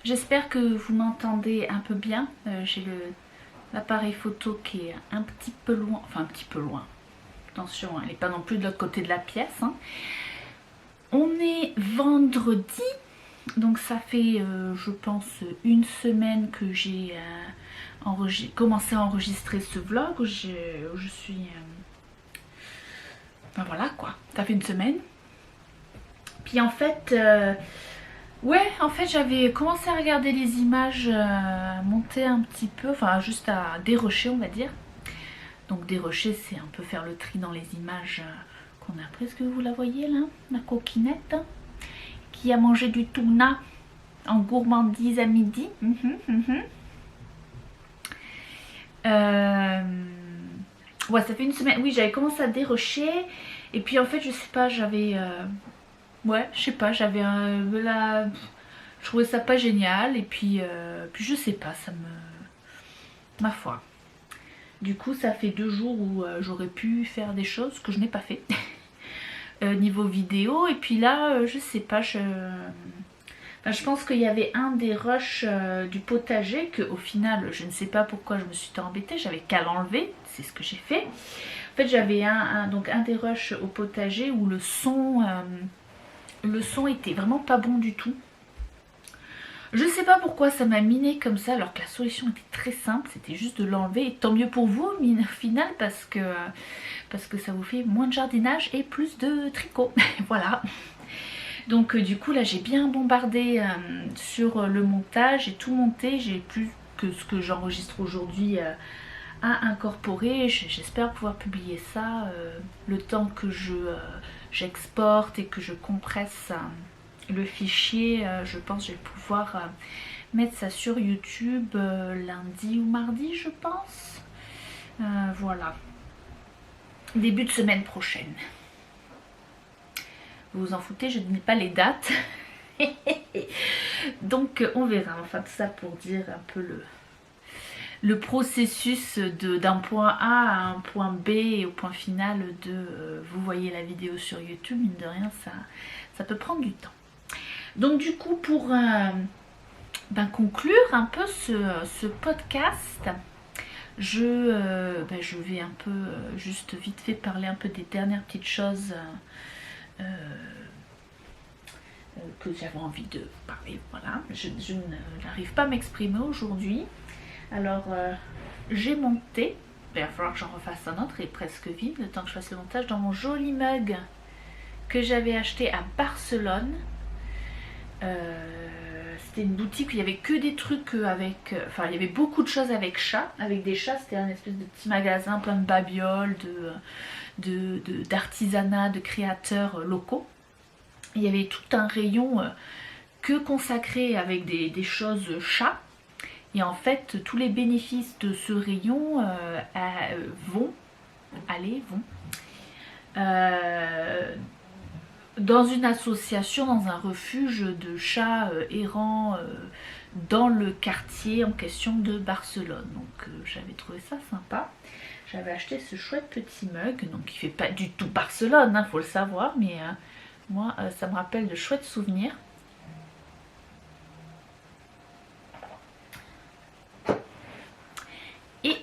J'espère que vous m'entendez un peu bien. J'ai l'appareil photo qui est un petit peu loin, enfin un petit peu loin. Attention, elle n'est pas non plus de l'autre côté de la pièce. Hein. On est vendredi, donc ça fait, je pense, une semaine que j'ai commencé à enregistrer ce vlog. Où je suis... ben voilà quoi, ça fait une semaine. Puis en fait... ouais, en fait j'avais commencé à regarder les images, monter un petit peu, enfin juste à dérocher on va dire. Donc dérocher c'est un peu faire le tri dans les images qu'on a. Presque vous la voyez là, la coquinette hein, qui a mangé du tuna en gourmandise à midi. Ouais, ça fait une semaine, oui j'avais commencé à dérocher et puis en fait je sais pas, j'avais... ouais, je sais pas, j'avais je trouvais ça pas génial et puis je sais pas, ça me... ma foi. Du coup ça fait 2 jours où j'aurais pu faire des choses que je n'ai pas fait niveau vidéo. Et puis là je sais pas, enfin, je pense qu'il y avait un des rushs du potager que au final je ne sais pas pourquoi je me suis tant embêtée, j'avais qu'à l'enlever, c'est ce que j'ai fait. En fait j'avais donc un des rushs au potager où le son était vraiment pas bon du tout. Je sais pas pourquoi ça m'a miné comme ça alors que la solution était très simple, c'était juste de l'enlever. Et tant mieux pour vous au final parce que ça vous fait moins de jardinage et plus de tricot. Voilà. Donc du coup là j'ai bien bombardé sur le montage, j'ai tout monté, j'ai plus que ce que j'enregistre aujourd'hui à incorporer. J'espère pouvoir publier ça le temps que j'exporte et que je compresse le fichier. Je pense que je vais pouvoir mettre ça sur YouTube lundi ou mardi je pense. Voilà. Début de semaine prochaine. Vous vous en foutez, je ne dis pas les dates. Donc on verra. Enfin tout ça pour dire un peu le processus d'un point A à un point B et au point final de... vous voyez la vidéo sur YouTube, mine de rien ça peut prendre du temps. Donc du coup pour conclure un peu ce podcast, je vais un peu juste vite fait parler un peu des dernières petites choses que j'avais envie de parler. Voilà, je n'arrive pas à m'exprimer aujourd'hui. Alors j'ai monté, il va falloir que j'en refasse un autre, il est presque vide le temps que je fasse le montage, dans mon joli mug que j'avais acheté à Barcelone. C'était une boutique où il n'y avait que des trucs avec... Enfin, il y avait beaucoup de choses avec chats. Avec des chats, c'était un espèce de petit magasin plein de babioles, d'artisanat, de créateurs locaux. Il y avait tout un rayon que consacré avec des choses chats. Et en fait, tous les bénéfices de ce rayon vont dans une association, dans un refuge de chats errants dans le quartier en question de Barcelone. Donc j'avais trouvé ça sympa. J'avais acheté ce chouette petit mug, donc il fait pas du tout Barcelone, hein, faut le savoir, mais moi ça me rappelle de chouettes souvenirs. Et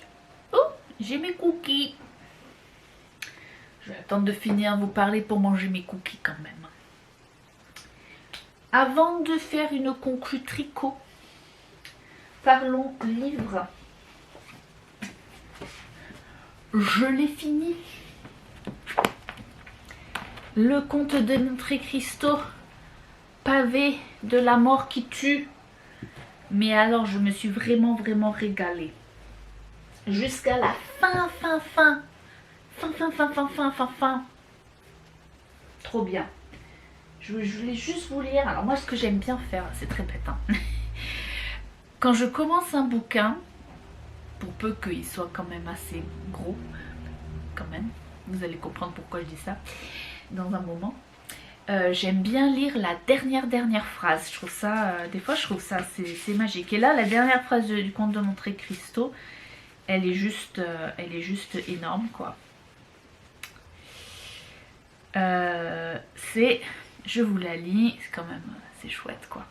oh, j'ai mes cookies. Je vais attendre de finir de vous parler pour manger mes cookies quand même. Avant de faire une conclue tricot, parlons livre. Je l'ai fini. Le conte de Monte Cristo, pavé de la mort qui tue. Mais alors je me suis vraiment régalée. Jusqu'à la fin. Trop bien. Je voulais juste vous lire. Alors moi ce que j'aime bien faire, c'est très bête hein. Quand je commence un bouquin, pour peu qu'il soit quand même assez gros, quand même, vous allez comprendre pourquoi je dis ça dans un moment, j'aime bien lire la dernière phrase. Je trouve ça, des fois je trouve ça c'est magique. Et là la dernière phrase du conte de Monte Cristo, elle est juste énorme quoi. Je vous la lis, c'est quand même assez chouette quoi.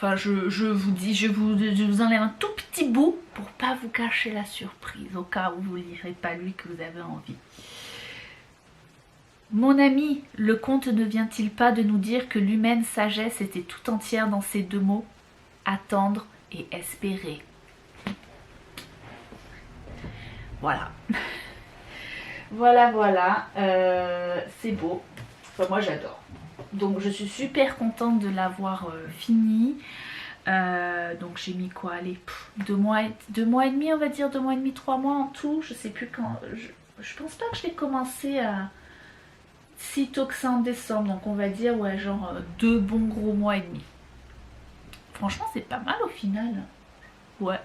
Enfin, je vous dis, je vous enlève un tout petit bout pour pas vous cacher la surprise, au cas où vous ne lirez pas lui que vous avez envie. Mon ami, le conte ne vient-il pas de nous dire que l'humaine sagesse était tout entière dans ces deux mots, attendre et espérer. Voilà. Voilà, c'est beau. Enfin, moi j'adore. Donc je suis super contente de l'avoir fini. Donc j'ai mis quoi, allez, 2 mois et demi, on va dire, 2 mois et demi, 3 mois en tout. Je sais plus quand. Je pense pas que je l'ai commencé si tôt que ça en décembre. Donc on va dire, ouais, genre 2 bons gros mois et demi. Franchement, c'est pas mal au final. Ouais.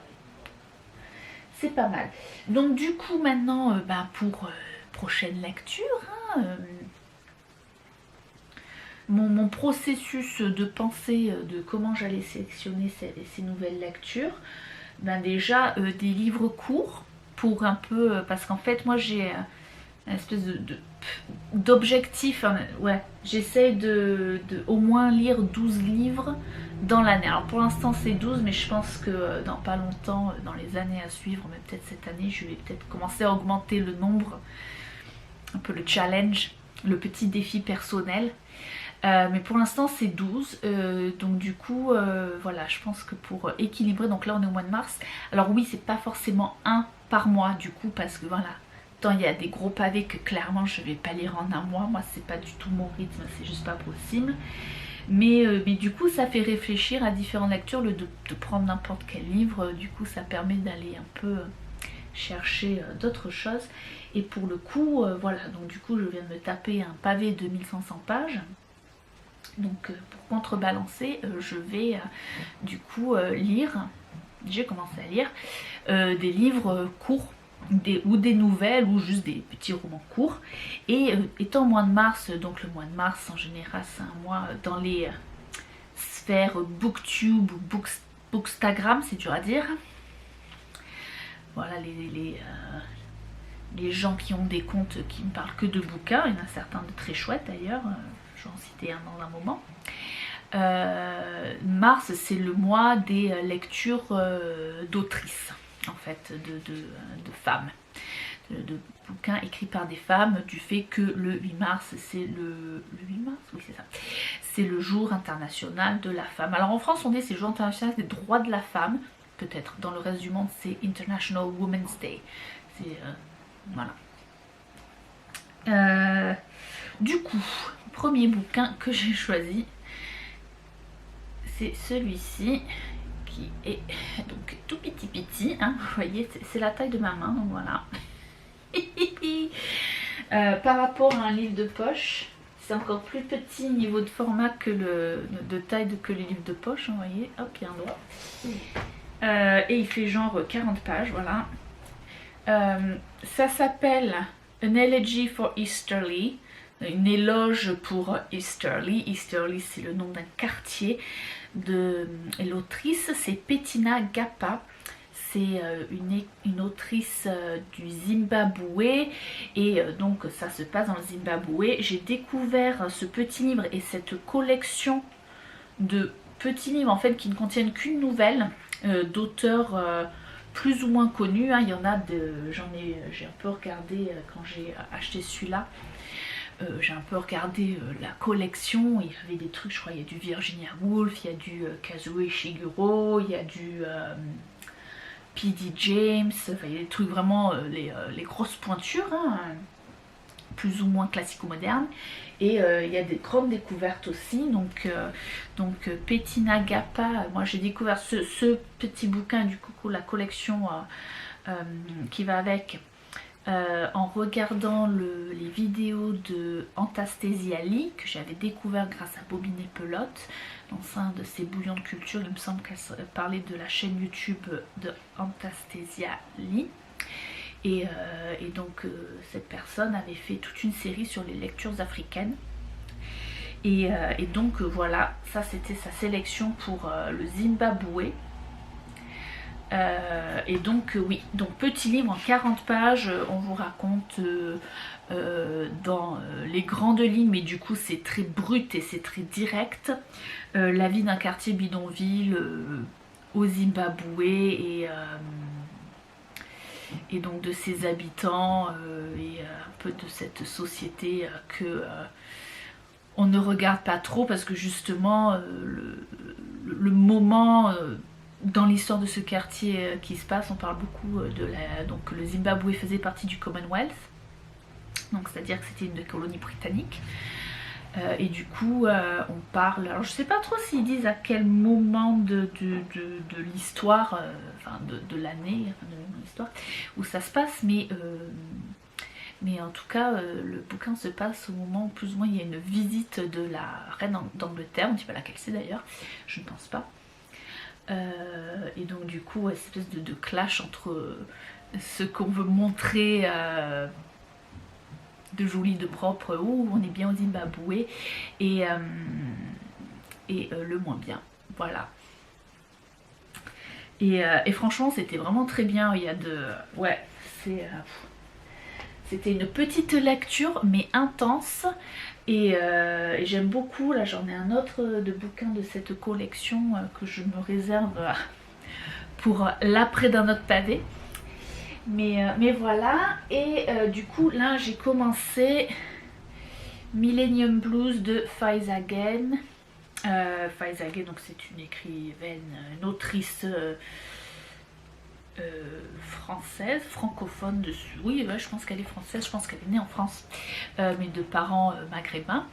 C'est pas mal. Donc du coup maintenant, pour prochaine lecture, hein, mon processus de pensée de comment j'allais sélectionner ces nouvelles lectures, déjà des livres courts pour un peu, parce qu'en fait moi j'ai une espèce d'objectif, hein, ouais, j'essaie de au moins lire 12 livres dans l'année. Alors pour l'instant c'est 12, mais je pense que dans pas longtemps, dans les années à suivre, mais peut-être cette année, je vais peut-être commencer à augmenter le nombre, un peu le challenge, le petit défi personnel. Mais pour l'instant c'est 12, donc du coup voilà, je pense que pour équilibrer, donc là on est au mois de mars, alors oui c'est pas forcément un par mois du coup, parce que voilà, tant il y a des gros pavés que clairement je vais pas lire en un mois, moi c'est pas du tout mon rythme, c'est juste pas possible. Mais du coup ça fait réfléchir à différentes lectures, de prendre n'importe quel livre, du coup ça permet d'aller un peu chercher d'autres choses. Et pour le coup, voilà, donc du coup je viens de me taper un pavé de 1500 pages. Donc pour contrebalancer, je vais du coup lire, j'ai commencé à lire des livres courts, ou des nouvelles, ou juste des petits romans courts. Et étant mois de mars, donc le mois de mars en général c'est un mois dans les sphères booktube ou bookstagram, c'est dur à dire. Voilà les gens qui ont des comptes qui ne parlent que de bouquins, il y en a certains de très chouettes d'ailleurs, je vais en citer un dans un moment. Mars c'est le mois des lectures d'autrices, en fait, de femmes, de bouquins écrits par des femmes, du fait que le 8 mars c'est le 8 mars, oui c'est ça, c'est le jour international de la femme. Alors en France on dit c'est le jour international des droits de la femme, peut-être dans le reste du monde c'est International Women's Day, c'est voilà. Du coup, premier bouquin que j'ai choisi, c'est celui-ci qui est donc tout petit, hein, vous voyez, c'est la taille de ma main, donc voilà. Par rapport à un livre de poche, c'est encore plus petit niveau de format que de taille que les livres de poche, hein, vous voyez, hop, il y a un doigt. Et il fait genre 40 pages, voilà. Ça s'appelle An Elegy for Easterly, une éloge pour Easterly. Easterly c'est le nom d'un quartier de l'autrice, c'est Petina Gapa. C'est une autrice du Zimbabwe, et donc ça se passe dans le Zimbabwe. J'ai découvert ce petit livre et cette collection de petits livres en fait qui ne contiennent qu'une nouvelle d'auteurs plus ou moins connus, hein. Il y en a j'ai un peu regardé quand j'ai acheté celui-là. J'ai un peu regardé la collection, il y avait des trucs, je crois, il y a du Virginia Woolf, il y a du Kazuo Ishiguro, il y a du P.D. James, enfin, il y a des trucs vraiment, les grosses pointures, hein, plus ou moins classico-modernes. Et il y a des grandes découvertes aussi, donc Petina Gapa, moi j'ai découvert ce petit bouquin, du coup la collection qui va avec, en regardant les vidéos de Anastasia Lee, que j'avais découvert grâce à Bobine et Pelote, dans un de ses bouillons de culture. Il me semble qu'elle parlait de la chaîne YouTube de Anastasia Lee. Et donc cette personne avait fait toute une série sur les lectures africaines. Et donc voilà, ça c'était sa sélection pour le Zimbabwe. Et donc oui, donc petit livre en 40 pages, on vous raconte dans les grandes lignes, mais du coup c'est très brut et c'est très direct, la vie d'un quartier bidonville au Zimbabwe et donc de ses habitants et un peu de cette société que on ne regarde pas trop parce que justement le moment dans l'histoire de ce quartier qui se passe, on parle beaucoup de la... Donc le Zimbabwe faisait partie du Commonwealth, donc c'est-à-dire que c'était une des colonies britanniques. Et du coup, on parle... Alors je sais pas trop s'ils disent à quel moment de l'histoire, enfin de l'année, enfin de l'histoire, où ça se passe, mais en tout cas, le bouquin se passe au moment où plus ou moins il y a une visite de la reine d'Angleterre, on ne dit pas laquelle c'est d'ailleurs, je ne pense pas. Et donc du coup, ouais, cette espèce de clash entre ce qu'on veut montrer de joli, de propre, où on est bien au Zimbabwe, et le moins bien, voilà. Et franchement, c'était vraiment très bien. Il y a de... Ouais, c'était une petite lecture, mais intense. Et j'aime beaucoup. Là, j'en ai un autre de bouquin de cette collection que je me réserve pour l'après d'un autre pavé. Mais voilà. Et du coup, là, j'ai commencé Millennium Blues de Faiza Again. Faiza Again, donc c'est une écrivaine, une autrice française, francophone dessus. Oui, ouais, je pense qu'elle est française, je pense qu'elle est née en France, mais de parents maghrébins.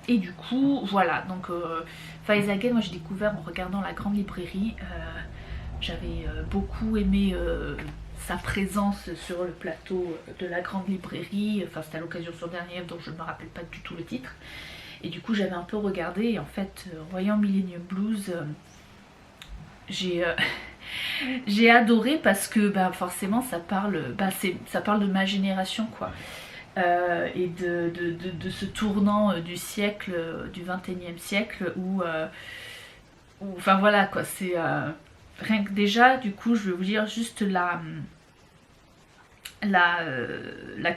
Et du coup, voilà, donc Faiza Again, moi j'ai découvert en regardant La Grande Librairie. J'avais beaucoup aimé sa présence sur le plateau de La Grande Librairie. Enfin, c'était à l'occasion de son dernier livre, donc je ne me rappelle pas du tout le titre. Et du coup, j'avais un peu regardé, et en fait, en voyant Millennium Blues, j'ai adoré parce que forcément, ça parle de ma génération, quoi. Et de ce tournant du siècle, du 21e siècle, où enfin voilà, quoi, c'est... rien que déjà, du coup, je vais vous dire juste la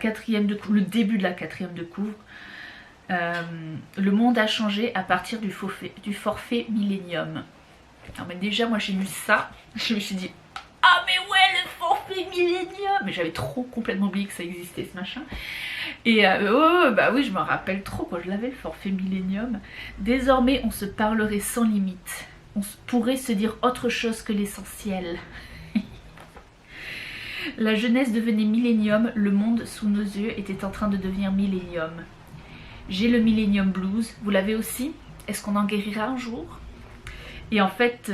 quatrième de couvre, le début de la quatrième de couvre. Le monde a changé à partir du forfait Millennium. Alors, mais déjà, moi j'ai lu ça, je me suis dit, ah mais ouais, le forfait Millennium. Mais j'avais trop complètement oublié que ça existait, ce machin. Et bah oui, je me rappelle trop quand je l'avais, le forfait Millennium. Désormais, on se parlerait sans limite. On pourrait se dire autre chose que l'essentiel. La jeunesse devenait Millennium, le monde sous nos yeux était en train de devenir Millennium. J'ai le Millennium Blues, vous l'avez aussi? Est-ce qu'on en guérira un jour? Et en fait,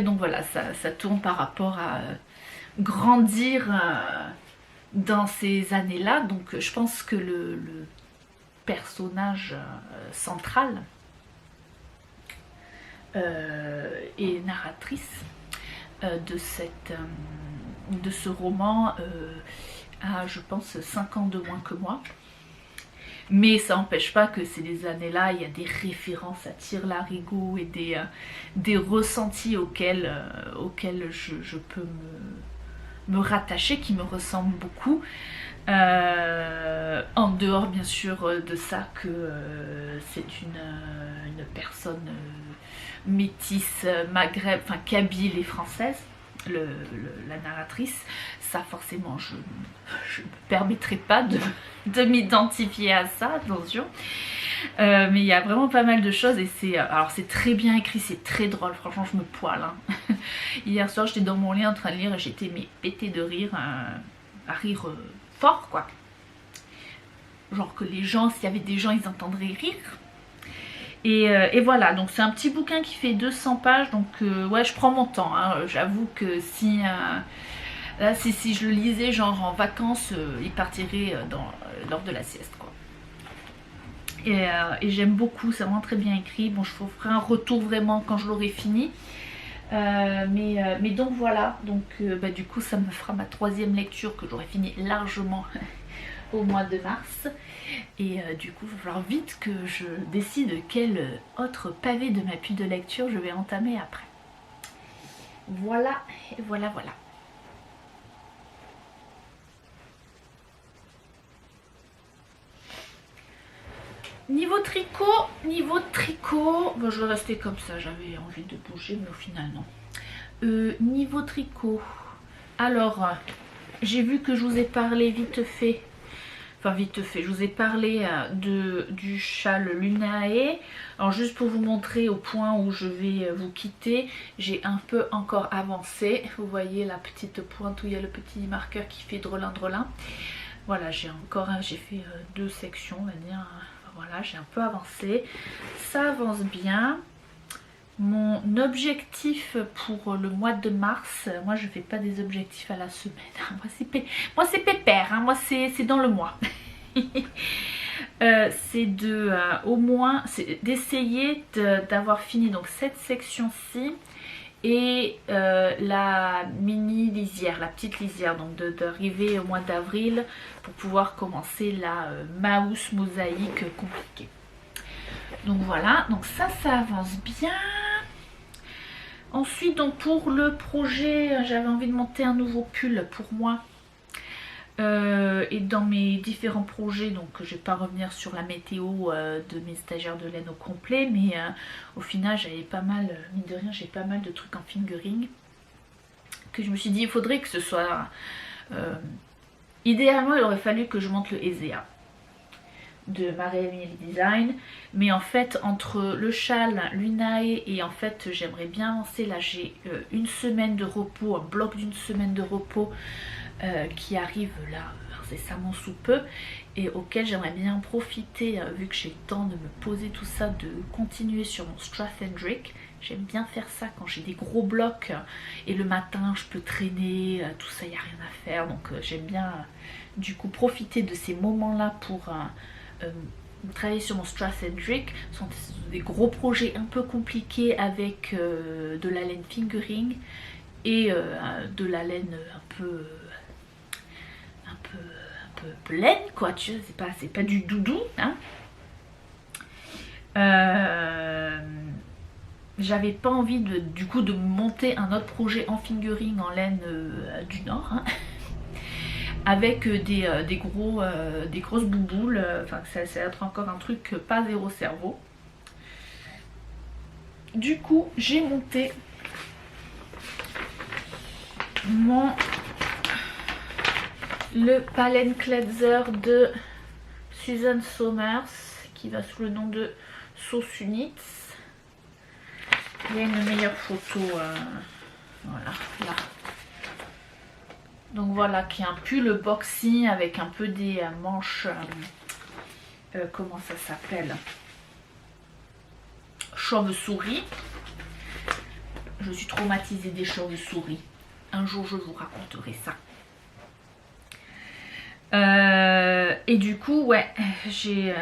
donc voilà, ça tourne par rapport à grandir dans ces années-là. Donc je pense que le personnage central et narratrice de ce roman a, je pense, 5 ans de moins que moi. Mais ça n'empêche pas que ces années-là, il y a des références à tire-larigot et des ressentis auxquels je peux me rattacher, qui me ressemblent beaucoup. En dehors, bien sûr, de ça, que c'est une personne métisse, maghreb, enfin kabyle et française, la narratrice. Ça, forcément, je ne me permettrai pas de m'identifier à ça, attention. Mais il y a vraiment pas mal de choses, et c'est très bien écrit, c'est très drôle, franchement je me poile. Hein. Hier soir j'étais dans mon lit en train de lire et j'étais pétée de rire, à rire fort, quoi. Genre que les gens, s'il y avait des gens, ils entendraient rire. Et voilà, donc c'est un petit bouquin qui fait 200 pages, donc ouais, je prends mon temps, hein. J'avoue que si... Là, si je le lisais genre en vacances, il partirait lors de la sieste, quoi. Et j'aime beaucoup, c'est vraiment très bien écrit. Bon, je ferai un retour vraiment quand je l'aurai fini. Mais donc voilà, donc du coup ça me fera ma 3e lecture que j'aurai fini largement au mois de mars. Et du coup, il va falloir vite que je décide quel autre pavé de ma pile de lecture je vais entamer après. Voilà, voilà, voilà. Niveau tricot, bon, je vais rester comme ça, j'avais envie de bouger, mais au final non. Niveau tricot, alors, j'ai vu que je vous ai parlé vite fait, je vous ai parlé du châle Lunae. Alors juste pour vous montrer au point où je vais vous quitter, j'ai un peu encore avancé. Vous voyez la petite pointe où il y a le petit marqueur qui fait drelin drelin. Voilà, j'ai fait 2 sections, on va dire. Voilà, j'ai un peu avancé. Ça avance bien. Mon objectif pour le mois de mars, moi je fais pas des objectifs à la semaine. Moi c'est pépère, hein. Moi c'est dans le mois. C'est au moins d'essayer d'avoir fini donc cette section-ci et la mini lisière, la petite lisière, donc d'arriver au mois d'avril pour pouvoir commencer la mouse mosaïque compliquée. Donc voilà, donc ça avance bien. Ensuite, donc pour le projet, j'avais envie de monter un nouveau pull pour moi. Et dans mes différents projets, donc je vais pas revenir sur la météo de mes stagiaires de laine au complet, mais au final j'avais pas mal, mine de rien, j'ai pas mal de trucs en fingering que je me suis dit il faudrait que ce soit idéalement il aurait fallu que je monte le Ezea de Marie-Amélie Design, mais en fait entre le châle Lunae et en fait j'aimerais bien avancer. Là j'ai une semaine de repos, un bloc d'une semaine de repos qui arrive là incessamment sous peu et auquel j'aimerais bien profiter vu que j'ai le temps de me poser tout ça, de continuer sur mon Strath & Drake. J'aime bien faire ça quand j'ai des gros blocs et le matin je peux traîner, tout ça, il n'y a rien à faire, donc j'aime bien du coup profiter de ces moments là pour travailler sur mon Strath & Drake. Ce sont des gros projets un peu compliqués avec de la laine fingering et de la laine un peu pleine quoi, tu vois, c'est pas du doudou hein. J'avais pas envie du coup de monter un autre projet en fingering en laine du Nord hein, avec des grosses bouboules, enfin ça va être encore un truc pas zéro cerveau. Du coup j'ai monté le Palen Cleanser de Susan Somers qui va sous le nom de Sauce Units. Il y a une meilleure photo, voilà, là. Donc voilà, qui est un pull boxy avec un peu des manches, comment ça s'appelle, chauve-souris. Je suis traumatisée des chauves-souris. Un jour je vous raconterai ça. Et du coup ouais,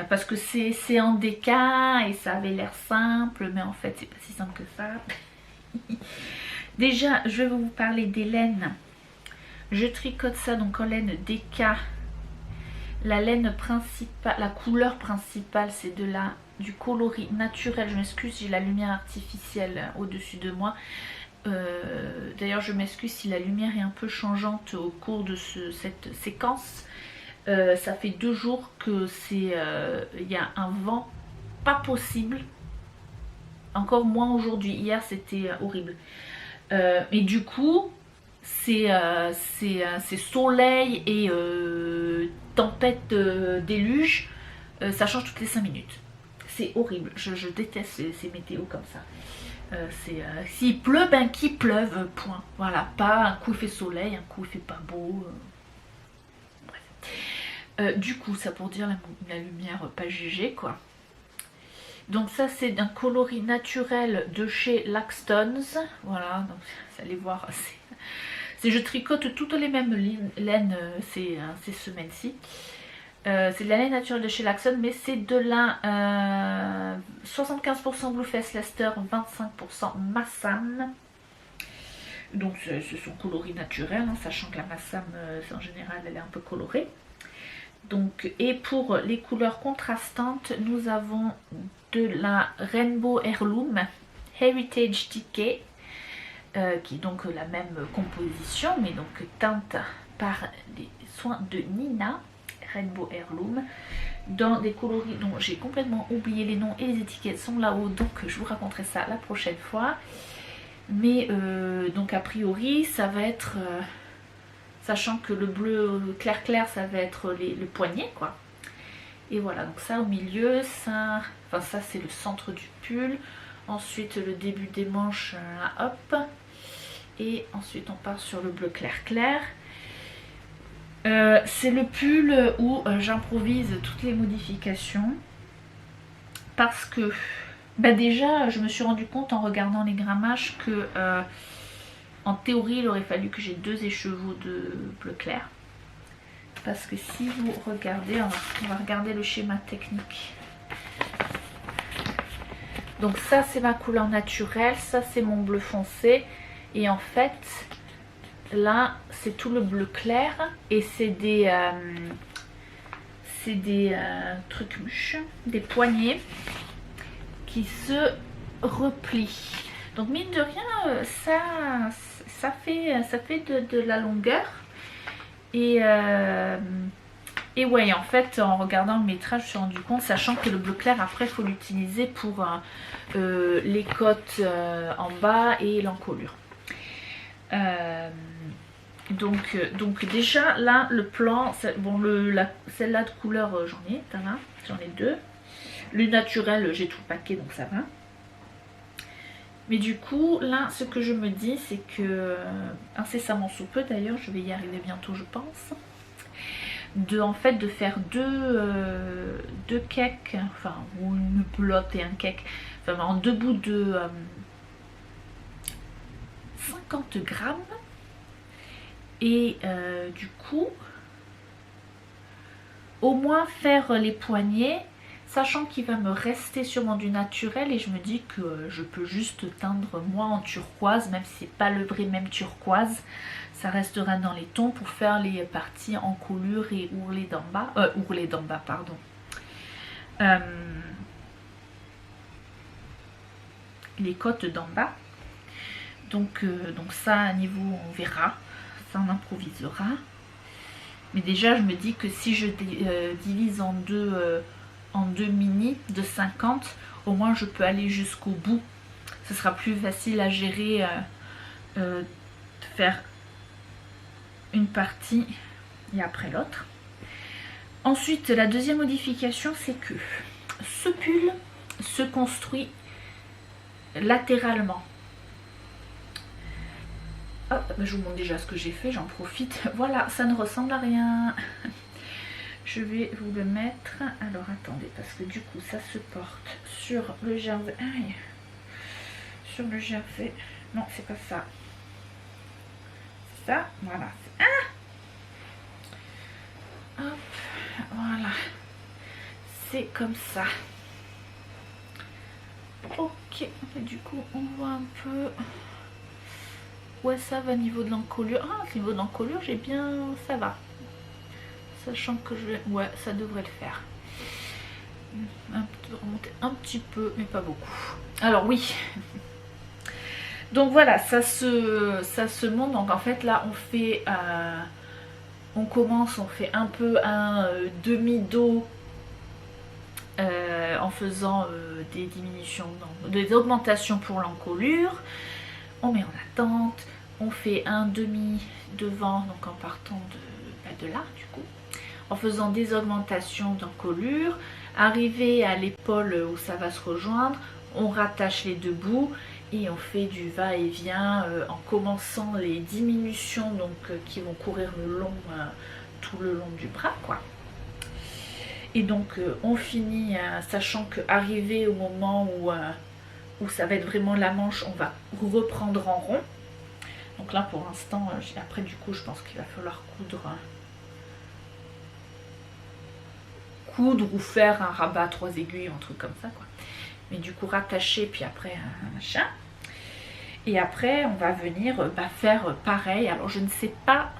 parce que c'est en déca et ça avait l'air simple, mais en fait c'est pas si simple que ça. Déjà je vais vous parler des laines. Je tricote ça donc en laine déca. La laine principale, la couleur principale c'est du coloris naturel. Je m'excuse, j'ai la lumière artificielle au-dessus de moi. D'ailleurs je m'excuse si la lumière est un peu changeante au cours de cette séquence. Ça fait 2 jours que il y a un vent pas possible, encore moins aujourd'hui. Hier c'était horrible, et du coup c'est soleil et tempête, déluge, ça change toutes les 5 minutes. C'est horrible, je déteste ces météos comme ça. S'il pleut, ben qu'il pleuve, point. Voilà, pas un coup il fait soleil, un coup il fait pas beau. Du coup, ça pour dire la lumière pas jugée quoi. Donc ça c'est d'un coloris naturel de chez Laxton's. Voilà, donc vous allez voir, je tricote toutes les mêmes laines ces semaines-ci. C'est de la laine naturelle de chez Laxton, mais c'est de la 75% Bluefest Leicester, 25% Massam. Donc c'est son coloris naturel, hein, sachant que la Massam en général elle est un peu colorée. Donc, et pour les couleurs contrastantes, nous avons de la Rainbow Heirloom Heritage Decay, qui est donc la même composition, mais donc teinte par les soins de Nina, Rainbow Heirloom, dans des coloris dont j'ai complètement oublié les noms et les étiquettes sont là-haut, donc je vous raconterai ça la prochaine fois. Mais donc a priori, ça va être... sachant que le bleu clair ça va être le poignet quoi. Et voilà, donc ça au milieu, ça, enfin ça c'est le centre du pull. Ensuite le début des manches, là, hop. Et ensuite on part sur le bleu clair. C'est le pull où j'improvise toutes les modifications. Parce que bah déjà je me suis rendu compte en regardant les grammages que en théorie il aurait fallu que j'ai 2 écheveaux de bleu clair. Parce que si vous regardez, on va regarder le schéma technique. Donc ça c'est ma couleur naturelle, ça c'est mon bleu foncé. Et en fait, là c'est tout le bleu clair. Et c'est des trucs-muches, des poignées qui se replient. Donc mine de rien, ça fait de la longueur. Et ouais, en fait, en regardant le métrage, je me suis rendu compte, sachant que le bleu clair, après, il faut l'utiliser pour les côtes en bas et l'encolure. Donc déjà, là, le plan, bon, celle-là de couleur, j'en ai 2. Le naturel, j'ai tout le paquet, donc ça va. Mais du coup, là, ce que je me dis, c'est que, incessamment sous peu d'ailleurs, je vais y arriver bientôt, je pense, en fait, de faire deux cakes, enfin, ou une pelote et un cake, enfin, en 2 bouts de 50 grammes. Et du coup, au moins faire les poignets, sachant qu'il va me rester sûrement du naturel, et je me dis que je peux juste teindre moi en turquoise, même si c'est pas le vrai même turquoise, ça restera dans les tons pour faire les parties encolure et ourlet d'en bas, pardon. Les côtes d'en bas. Donc ça, à niveau, on verra, ça on improvisera. Mais déjà, je me dis que si je divise en deux mini de 50, au moins je peux aller jusqu'au bout. Ce sera plus facile à gérer, de faire une partie et après l'autre. Ensuite, la deuxième modification, c'est que ce pull se construit latéralement. Hop, je vous montre déjà ce que j'ai fait, j'en profite. Voilà, ça ne ressemble à rien. Je vais vous le mettre. Alors attendez, parce que du coup ça se porte sur le jersey. Aïe. Sur le jersey. Non, c'est pas ça. C'est ça, voilà. Ah, hop, voilà. C'est comme ça. Ok, et du coup on voit un peu. Ouais, ça va au niveau de l'encolure. Ah, au niveau de l'encolure, j'ai bien. Ça va. Sachant que je vais... Ouais, ça devrait le faire. Remonter un petit peu, mais pas beaucoup. Alors oui. Donc voilà, ça se monte. Donc en fait, là, on fait... on commence, on fait un peu un demi-dos en faisant des diminutions, des augmentations pour l'encolure. On met en attente. On fait un demi devant, donc en partant de là, du coup. En faisant des augmentations d'encolure, arrivé à l'épaule où ça va se rejoindre, on rattache les 2 bouts et on fait du va-et-vient en commençant les diminutions donc, qui vont courir tout le long du bras quoi. Et donc on finit, sachant qu'arrivé au moment où ça va être vraiment la manche, on va reprendre en rond. Donc là pour l'instant, après du coup je pense qu'il va falloir coudre ou faire un rabat 3 aiguilles, un truc comme ça quoi. Mais du coup rattacher puis après un machin. Et après on va venir faire pareil. Alors je ne sais pas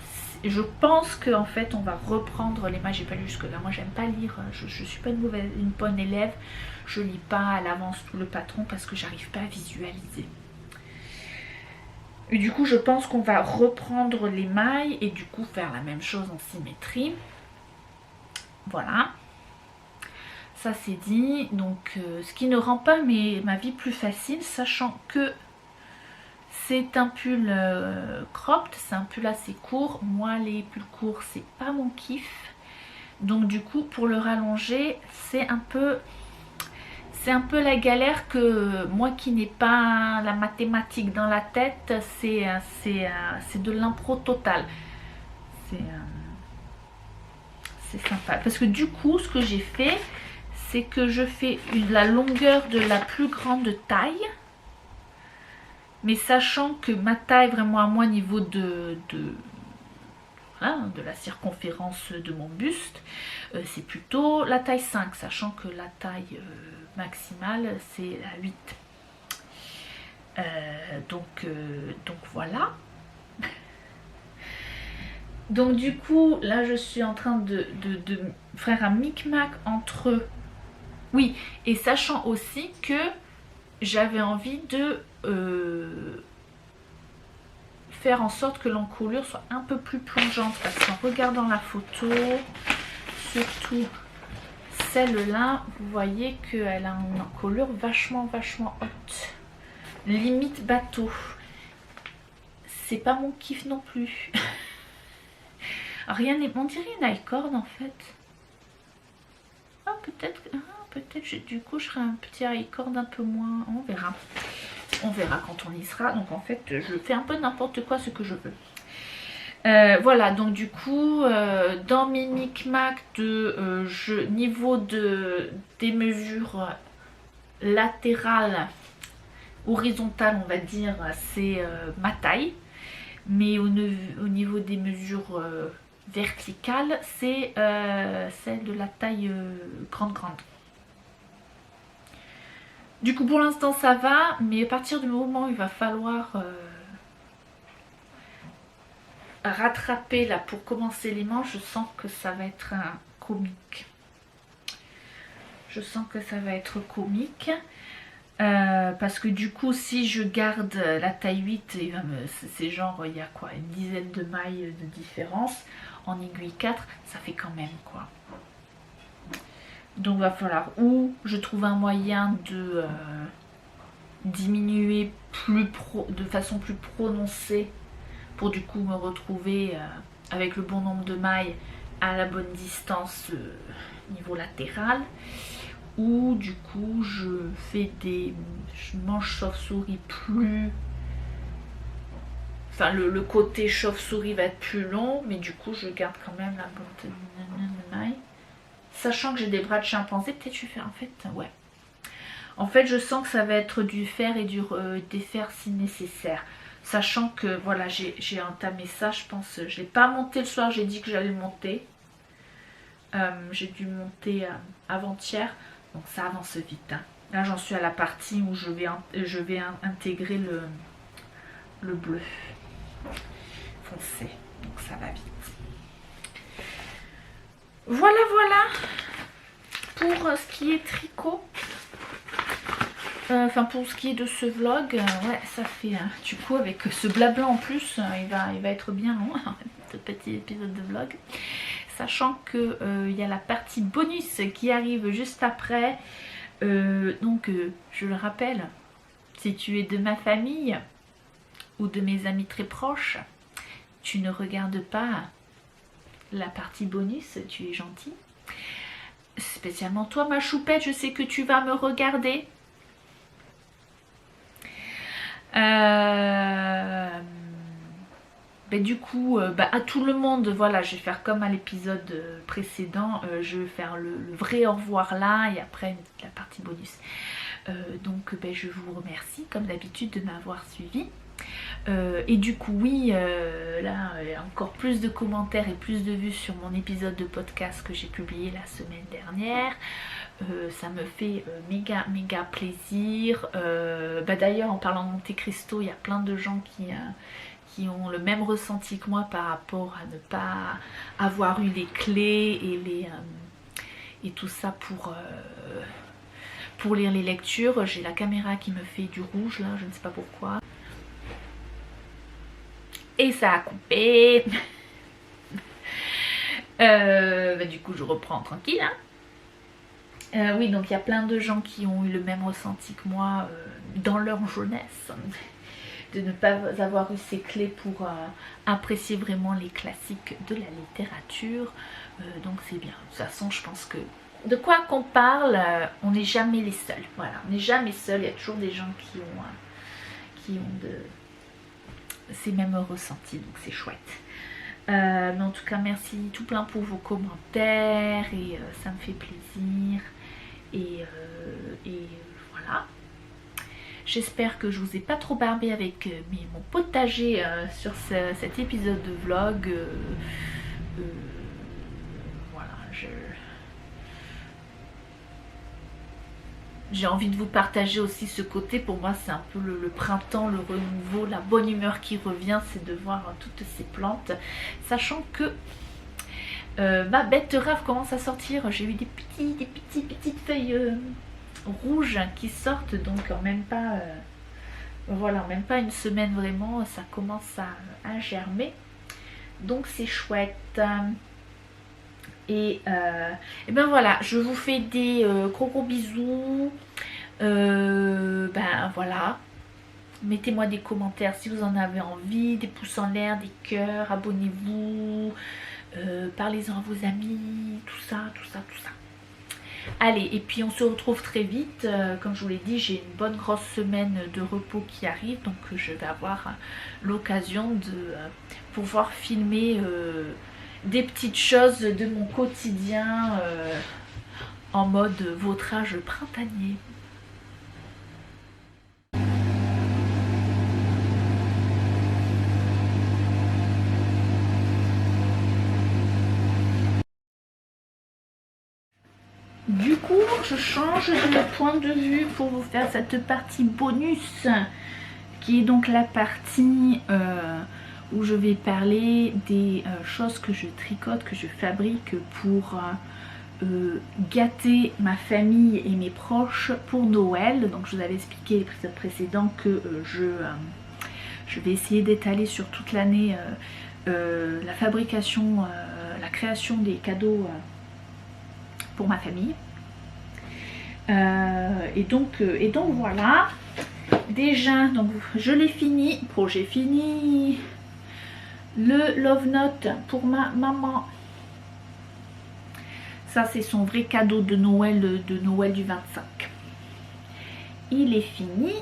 je pense qu'en fait on va reprendre les mailles. J'ai pas lu jusque là, moi j'aime pas lire, je suis pas une bonne élève, je lis pas à l'avance tout le patron parce que j'arrive pas à visualiser. Et du coup je pense qu'on va reprendre les mailles et du coup faire la même chose en symétrie. Voilà, ça c'est dit. Donc ce qui ne rend pas ma vie plus facile, sachant que c'est un pull cropped, c'est un pull assez court. Moi les pulls courts c'est pas mon kiff. Donc du coup pour le rallonger c'est un peu la galère, que moi qui n'ai pas la mathématique dans la tête, c'est de l'impro total. C'est sympa. Parce que du coup ce que j'ai fait, c'est que je fais la longueur de la plus grande taille. Mais sachant que ma taille vraiment à moi niveau de la circonférence de mon buste, c'est plutôt la taille 5, sachant que la taille maximale c'est la 8. Donc voilà. Donc du coup là je suis en train de faire un micmac entre... Oui, et sachant aussi que j'avais envie de faire en sorte que l'encolure soit un peu plus plongeante, parce qu'en regardant la photo, surtout celle-là, vous voyez qu'elle a une encolure vachement haute, limite bateau. C'est pas mon kiff non plus. Rien n'est... On dirait une I-cord en fait. Ah peut-être du coup je ferai un petit I-cord un peu moins, on verra. On verra quand on y sera. Donc en fait je fais un peu n'importe quoi, ce que je veux. Voilà, donc du coup dans mes micmacs de niveau des mesures latérales, horizontales on va dire, c'est ma taille. Mais au niveau des mesures verticales, c'est celle de la taille grande. Du coup pour l'instant ça va, mais à partir du moment où il va falloir rattraper là pour commencer les manches, je sens que ça va être un comique. Je sens que ça va être comique. Parce que du coup si je garde la taille 8, c'est genre il y a quoi, une dizaine de mailles de différence. En aiguille 4 ça fait quand même quoi. Donc va falloir ou je trouve un moyen de diminuer de façon plus prononcée pour du coup me retrouver avec le bon nombre de mailles à la bonne distance niveau latéral, ou du coup je fais je mange chauve-souris plus... Enfin le côté chauve-souris va être plus long, mais du coup je garde quand même la bonne de maille. Sachant que j'ai des bras de chimpanzé, peut-être je fais en fait, ouais. En fait je sens que ça va être du fer et du défaire si nécessaire. Sachant que voilà, j'ai entamé ça, je pense, je l'ai pas monté le soir, j'ai dit que j'allais le monter. J'ai dû monter avant-hier, donc ça avance vite. Hein. Là j'en suis à la partie où je vais intégrer le bleu foncé, donc ça va vite. Voilà pour ce qui est tricot. Enfin pour ce qui est de ce vlog, ouais ça fait du coup avec ce blabla en plus, il va être bien long ce petit épisode de vlog. Sachant que il y a la partie bonus qui arrive juste après. Donc je le rappelle, si tu es de ma famille ou de mes amis très proches, tu ne regardes pas la partie bonus, tu es gentil. Spécialement toi ma choupette, je sais que tu vas me regarder. Du coup à tout le monde, voilà, je vais faire comme à l'épisode précédent, je vais faire le vrai au revoir là et après la partie bonus. Donc je vous remercie comme d'habitude de m'avoir suivi. Et du coup oui, là encore plus de commentaires et plus de vues sur mon épisode de podcast que j'ai publié la semaine dernière. Ça me fait méga plaisir. D'ailleurs en parlant de Monte Cristo, il y a plein de gens qui ont le même ressenti que moi par rapport à ne pas avoir eu les clés et tout ça pour lire les lectures. J'ai la caméra qui me fait du rouge là, je ne sais pas pourquoi. Et ça a coupé. Du coup je reprends tranquille hein. Oui, donc il y a plein de gens qui ont eu le même ressenti que moi dans leur jeunesse, de ne pas avoir eu ces clés pour apprécier vraiment les classiques de la littérature. Donc c'est bien. De toute façon, je pense que de quoi qu'on parle, on n'est jamais les seuls. Voilà, on n'est jamais seuls. Il y a toujours des gens qui ont ces mêmes ressentis, donc c'est chouette. Mais en tout cas, merci tout plein pour vos commentaires et ça me fait plaisir. Et voilà. J'espère que je vous ai pas trop barbé avec mon potager sur cet épisode de vlog. Voilà, j'ai envie de vous partager aussi ce côté. Pour moi c'est un peu le printemps, le renouveau, la bonne humeur qui revient, c'est de voir toutes ces plantes, sachant que ma betterave commence à sortir. J'ai eu des petites feuilles rouges qui sortent, donc en même pas voilà, même pas une semaine vraiment, ça commence à germer, donc c'est chouette. Et ben voilà, je vous fais des gros bisous. Ben voilà, mettez-moi des commentaires si vous en avez envie, des pouces en l'air, des cœurs, abonnez-vous, parlez-en à vos amis, tout ça. Allez, et puis on se retrouve très vite. Comme je vous l'ai dit, j'ai une bonne grosse semaine de repos qui arrive, donc je vais avoir l'occasion de pouvoir filmer des petites choses de mon quotidien en mode vautrage printanier. Du coup, je change de point de vue pour vous faire cette partie bonus, qui est donc la partie où je vais parler des choses que je tricote, que je fabrique pour gâter ma famille et mes proches pour Noël. Donc je vous avais expliqué l'épisode précédent que je vais essayer d'étaler sur toute l'année la fabrication, la création des cadeaux pour ma famille. Et donc voilà. Déjà, donc je l'ai fini, projet fini. Le Love Note pour ma maman. Ça c'est son vrai cadeau de Noël du 25. Il est fini.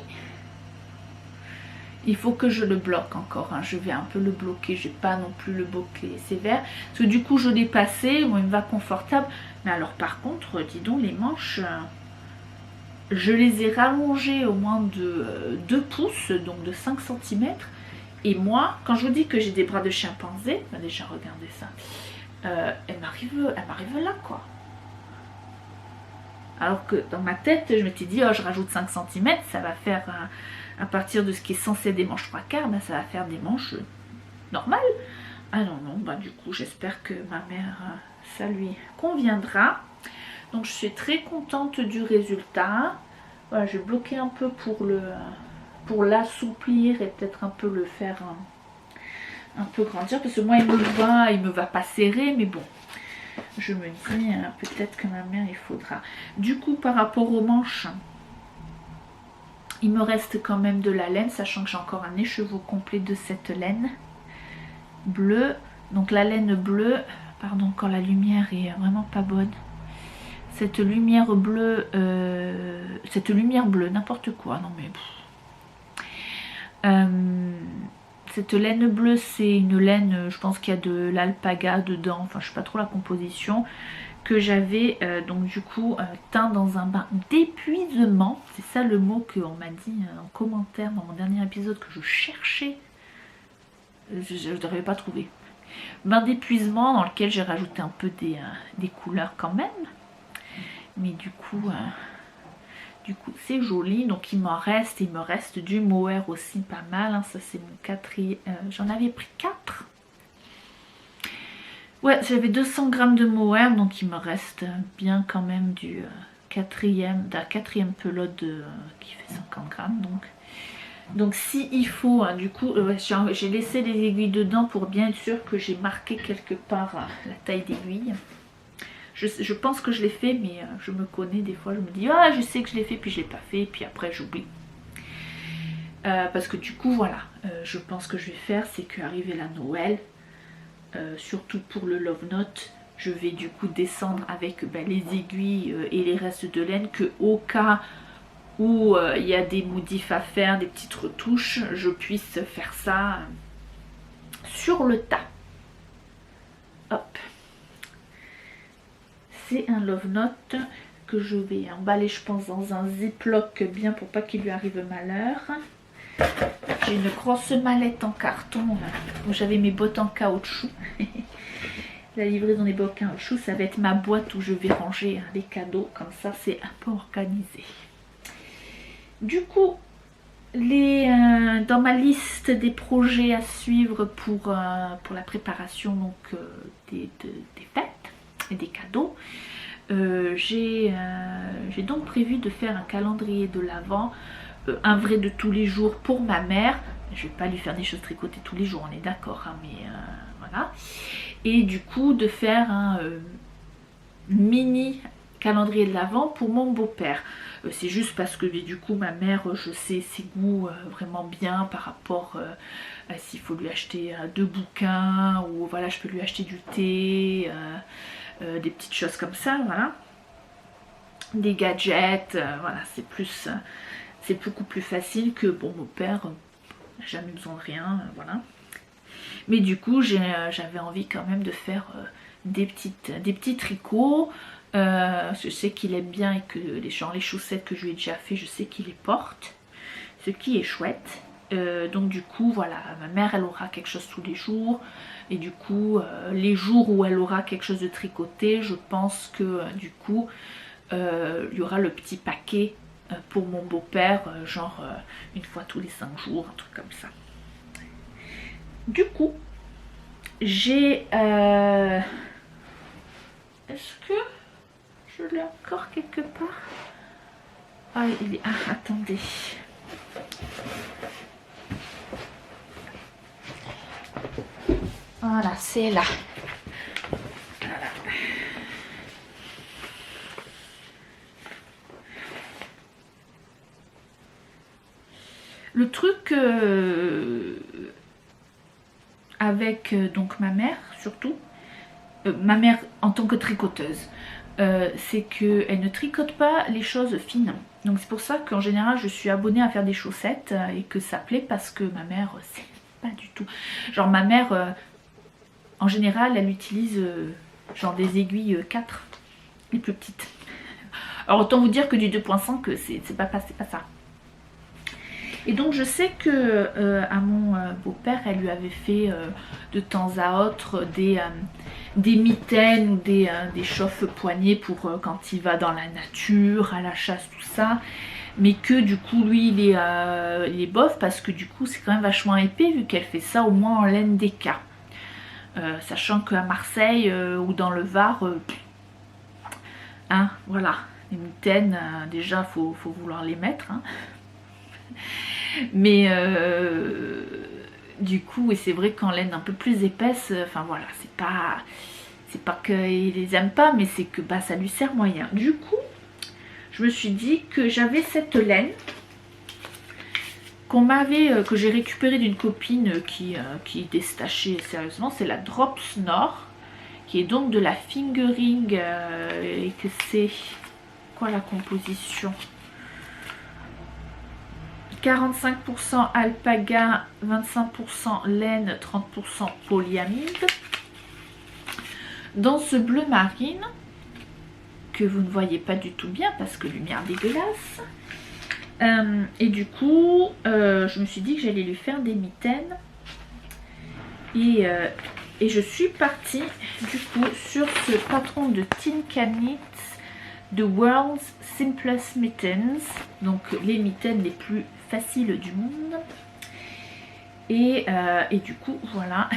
Il faut que je le bloque encore, hein. Je vais un peu le bloquer, je vais pas non plus le bloquer sévère. Parce que du coup je l'ai passé, bon, il me va confortable. Mais alors par contre, dis donc, les manches, je les ai rallongées au moins de 2 pouces, donc de 5 cm. Et moi, quand je vous dis que j'ai des bras de chimpanzé, bah déjà regardez ça, elle m'arrive là quoi. Alors que dans ma tête, je m'étais dit, oh je rajoute 5 cm, ça va faire, à partir de ce qui est censé des manches 3/4, bah, ça va faire des manches normales. Ah non, bah du coup j'espère que ma mère, ça lui conviendra. Donc je suis très contente du résultat. Voilà, je vais bloquer un peu pour l'assouplir et peut-être un peu le faire un peu grandir, parce que moi il me va pas serrer, mais bon, je me dis peut-être que ma mère il faudra. Du coup par rapport aux manches, il me reste quand même de la laine, sachant que j'ai encore un écheveau complet de cette laine bleue. Donc la laine bleue, pardon quand la lumière est vraiment pas bonne, cette lumière bleue, n'importe quoi, non mais cette laine bleue, c'est une laine, je pense qu'il y a de l'alpaga dedans, enfin je sais pas trop la composition, que j'avais donc du coup teint dans un bain d'épuisement. C'est ça le mot qu'on m'a dit en commentaire dans mon dernier épisode que je cherchais. Je n'arrivais pas à trouver. Bain d'épuisement dans lequel j'ai rajouté un peu des couleurs quand même. Mais du coup c'est joli. Donc il me reste du mohair aussi pas mal. Hein. Ça c'est mon quatrième. J'en avais pris 4. Ouais, j'avais 200 grammes de mohair, donc il me reste bien quand même du la quatrième pelote qui fait 50 grammes. Donc si il faut, hein, du coup, j'ai laissé les aiguilles dedans pour bien être sûr que j'ai marqué quelque part la taille d'aiguille. Je pense que je l'ai fait, mais je me connais, des fois je me dis, ah je sais que je l'ai fait, puis je l'ai pas fait, puis après j'oublie. Parce que du coup, voilà, je pense que je vais faire, c'est qu'arriver la Noël, surtout pour le Love Note, je vais du coup descendre avec les aiguilles et les restes de laine, que au cas où il y a des modifs à faire, des petites retouches, je puisse faire ça sur le tas. Hop. C'est un Love Note que je vais emballer, je pense, dans un ziploc bien pour pas qu'il lui arrive malheur. J'ai une grosse mallette en carton où j'avais mes bottes en caoutchouc. La livraison des bottes en caoutchouc, ça va être ma boîte où je vais ranger les cadeaux. Comme ça, c'est un peu organisé. Du coup, dans ma liste des projets à suivre pour la préparation donc, des fêtes et des cadeaux, j'ai donc prévu de faire un calendrier de l'Avent, un vrai de tous les jours pour ma mère. Je vais pas lui faire des choses tricotées tous les jours, on est d'accord, hein, mais voilà. Et du coup de faire un mini calendrier de l'Avent pour mon beau-père. C'est juste parce que du coup ma mère, je sais ses goûts vraiment bien par rapport à s'il faut lui acheter 2 bouquins, ou voilà, je peux lui acheter du thé, des petites choses comme ça, voilà. Des gadgets, voilà, c'est beaucoup plus facile que bon, mon père n'a jamais besoin de rien, voilà. Mais du coup j'avais envie quand même de faire des petits tricots. Je sais qu'il aime bien et que les chaussettes que je lui ai déjà fait, je sais qu'il les porte, ce qui est chouette. Donc du coup voilà, ma mère elle aura quelque chose tous les jours, et du coup les jours où elle aura quelque chose de tricoté, je pense que du coup il y aura le petit paquet pour mon beau-père, genre une fois tous les 5 jours, un truc comme ça. Du coup j'ai est-ce que je l'ai encore quelque part? Ah, il est... Ah, attendez. Voilà, c'est là. Voilà. Le truc avec donc ma mère, surtout, ma mère en tant que tricoteuse, c'est qu'elle ne tricote pas les choses fines. Donc c'est pour ça qu'en général je suis abonnée à faire des chaussettes et que ça plaît, parce que ma mère, c'est pas du tout. Genre ma mère, en général, elle utilise genre des aiguilles 4, les plus petites. Alors autant vous dire que du 2.5, c'est pas ça. Et donc je sais que à mon beau-père, elle lui avait fait de temps à autre des mitaines ou des chauffe-poignets pour quand il va dans la nature, à la chasse, tout ça. Mais que du coup lui il est bof, parce que du coup c'est quand même vachement épais, vu qu'elle fait ça au moins en laine d'éca. Sachant qu'à Marseille ou dans le Var, hein, voilà, les mitaines, déjà faut vouloir les mettre, hein. Mais du coup, et c'est vrai qu'en laine un peu plus épaisse, enfin voilà, c'est pas qu'il les aime pas, mais c'est que bah ça lui sert moyen. Du coup, je me suis dit que j'avais cette laine que j'ai récupérée d'une copine qui destachait sérieusement. C'est la Drops Nord, qui est donc de la fingering, et que c'est quoi la composition? 45% alpaga, 25% laine, 30% polyamide. Dans ce bleu marine, que vous ne voyez pas du tout bien parce que lumière dégueulasse. Et du coup, je me suis dit que j'allais lui faire des mitaines. Et je suis partie du coup sur ce patron de Tinka Knits, The World's Simplest Mittens. Donc les mitaines les plus faciles du monde. Et du coup, voilà.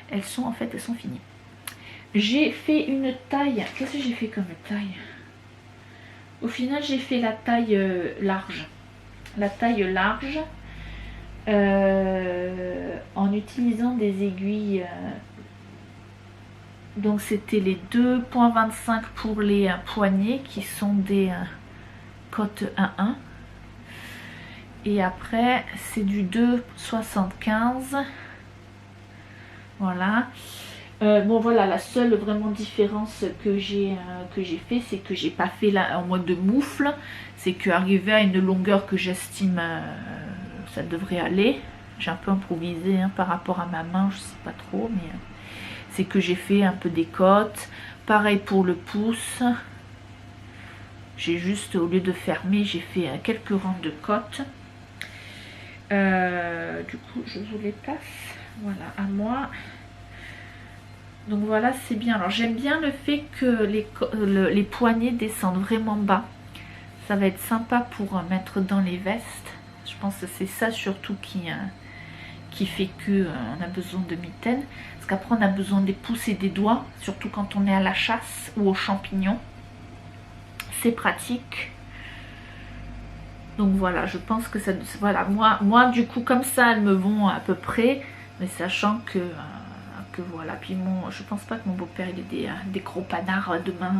Elles sont finies. J'ai fait une taille. Qu'est-ce que j'ai fait comme taille? Au final, j'ai fait la taille large. La taille large. En utilisant des aiguilles. Donc c'était les 2,25 pour les poignets qui sont des cotes 1,1. Et après, c'est du 2,75. Voilà. Bon voilà, la seule vraiment différence que j'ai fait, c'est que j'ai pas fait là en mode de moufle. C'est qu'arrivé à une longueur que j'estime, ça devrait aller. J'ai un peu improvisé hein, par rapport à ma main, je sais pas trop, mais c'est que j'ai fait un peu des cotes. Pareil pour le pouce. J'ai juste, au lieu de fermer, j'ai fait quelques rangs de cotes. Du coup, je vous les passe. Voilà, à moi. Donc voilà, c'est bien. Alors j'aime bien le fait que les poignets descendent vraiment bas. Ça va être sympa pour mettre dans les vestes. Je pense que c'est ça surtout qui fait qu'on a besoin de mitaines. Parce qu'après on a besoin des pouces et des doigts. Surtout quand on est à la chasse ou aux champignons. C'est pratique. Donc voilà, je pense que ça... Voilà, moi du coup comme ça elles me vont à peu près. Mais sachant que voilà, puis je pense pas que mon beau-père il ait des gros panards demain,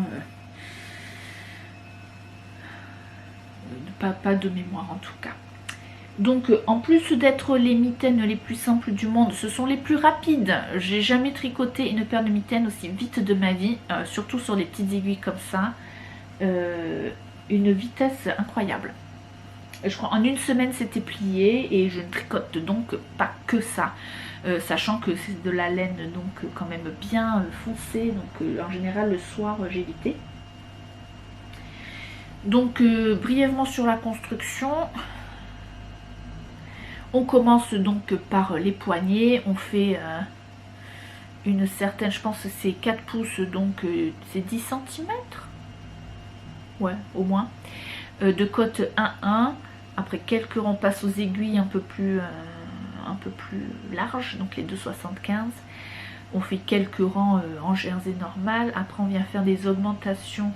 pas de mémoire en tout cas. Donc en plus d'être les mitaines les plus simples du monde, ce sont les plus rapides. J'ai jamais tricoté une paire de mitaines aussi vite de ma vie, surtout sur les petites aiguilles comme ça. Une vitesse incroyable. Je crois en une semaine c'était plié et je ne tricote donc pas que ça. Sachant que c'est de la laine donc quand même bien foncée, donc en général le soir j'évitais. Donc brièvement sur la construction, on commence donc par les poignets, on fait une certaine, je pense que c'est 4 pouces, donc c'est 10 cm, ouais au moins, de cote 1,1, après quelques rangs, on passe aux aiguilles un peu plus larges, donc les 2,75. On fait quelques rangs en jersey normal. Après on vient faire des augmentations,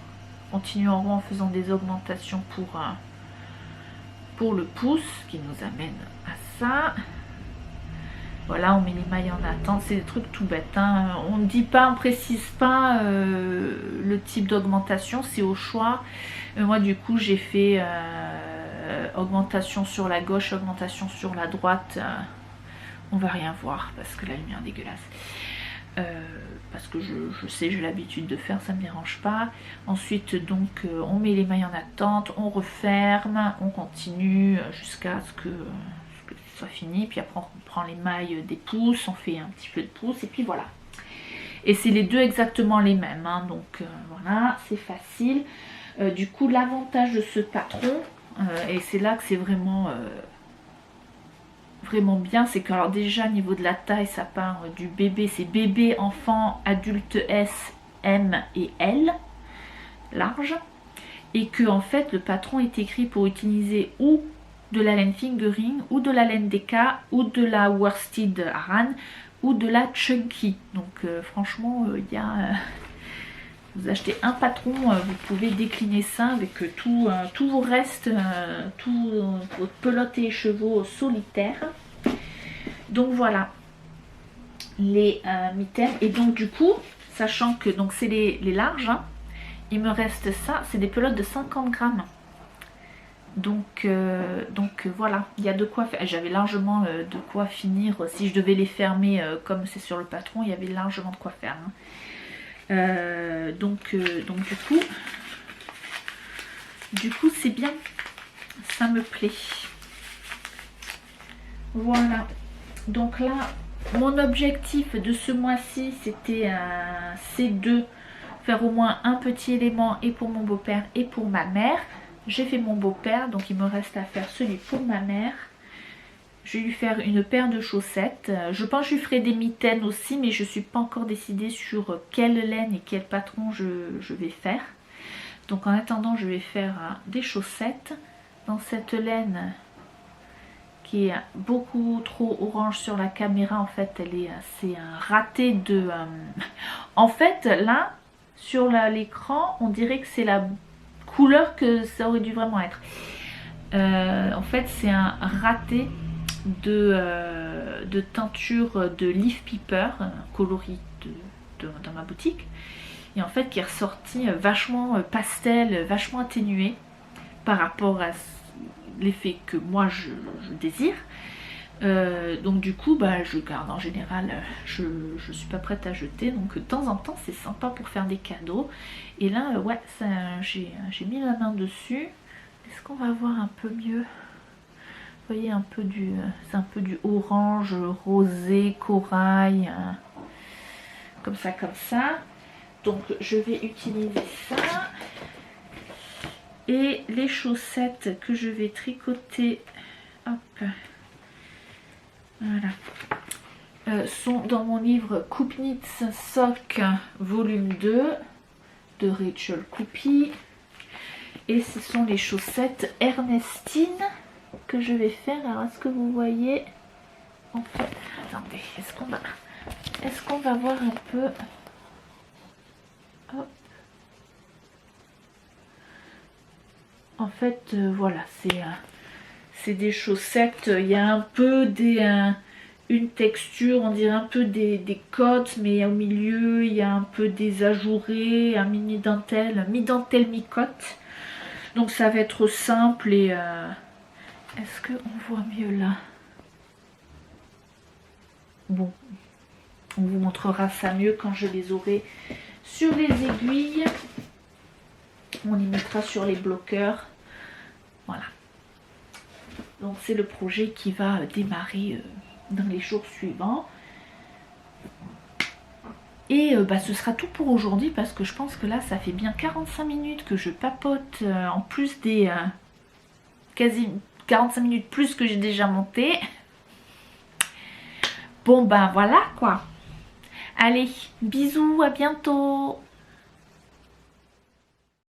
continue en rond en faisant des augmentations pour le pouce, qui nous amène à ça. Voilà, on met les mailles en attente, c'est des trucs tout bêtes hein. On ne dit pas, on précise pas le type d'augmentation, c'est au choix. Moi du coup j'ai fait augmentation sur la gauche, augmentation sur la droite. On va rien voir parce que la lumière est dégueulasse. Parce que je sais, j'ai l'habitude de faire, ça ne me dérange pas. Ensuite donc on met les mailles en attente, on referme, on continue jusqu'à ce que ce soit fini. Puis après on prend les mailles des pouces, on fait un petit peu de pouces et puis voilà. Et c'est les deux exactement les mêmes hein, donc voilà, c'est facile. Du coup l'avantage de ce patron, et c'est là que c'est vraiment bien, c'est que alors déjà au niveau de la taille ça part du bébé, c'est bébé, enfant, adulte S, M et L large, et que en fait le patron est écrit pour utiliser ou de la laine fingering ou de la laine DK ou de la worsted Aran ou de la chunky. Donc franchement il y a vous achetez un patron, vous pouvez décliner ça avec tout vous reste, tout votre pelote et chevaux solitaires. Donc voilà les mitaines. Et donc du coup, sachant que donc c'est les larges, hein, il me reste ça, c'est des pelotes de 50 grammes. Donc voilà, il y a de quoi faire. J'avais largement de quoi finir. Si je devais les fermer comme c'est sur le patron, il y avait largement de quoi faire. Hein. Donc du coup c'est bien, ça me plaît. Voilà, donc là mon objectif de ce mois-ci c'était un C2 faire au moins un petit élément et pour mon beau-père et pour ma mère. J'ai fait mon beau-père, donc il me reste à faire celui pour ma mère. Je vais lui faire une paire de chaussettes. Je pense que je lui ferai des mitaines aussi, mais je ne suis pas encore décidée sur quelle laine et quel patron je vais faire. Donc en attendant, je vais faire des chaussettes dans cette laine qui est beaucoup trop orange sur la caméra. En fait, c'est un raté de... En fait, là, sur l'écran, on dirait que c'est la couleur que ça aurait dû vraiment être. En fait, c'est un raté de teinture de Leaf Paper, coloris dans ma boutique. Et en fait, qui est ressorti vachement pastel, vachement atténué par rapport à l'effet que moi je désire. Donc du coup je garde en général, je suis pas prête à jeter, donc de temps en temps c'est sympa pour faire des cadeaux. Et là ouais, j'ai mis la main dessus. Est-ce qu'on va voir un peu mieux? Vous voyez un peu c'est un peu du orange rosé corail, comme ça. Donc je vais utiliser ça. Et les chaussettes que je vais tricoter, hop, voilà, sont dans mon livre Coop Knits Sock volume 2 de Rachel Coopy. Et ce sont les chaussettes Ernestine que je vais faire. Alors est-ce que vous voyez? En fait, attendez, est-ce qu'on va voir un peu? Hop. En fait, voilà, c'est des chaussettes. Il y a un peu une texture, on dirait un peu des côtes, mais au milieu, il y a un peu des ajourés, un mi-dentelle, mi-côte. Donc ça va être simple et... Est-ce qu'on voit mieux là? Bon, on vous montrera ça mieux quand je les aurai sur les aiguilles. On les mettra sur les bloqueurs. Voilà. Donc c'est le projet qui va démarrer dans les jours suivants. Et ce sera tout pour aujourd'hui parce que je pense que là ça fait bien 45 minutes que je papote en plus des quasi 45 minutes plus que j'ai déjà monté. Bon voilà quoi. Allez, bisous, à bientôt.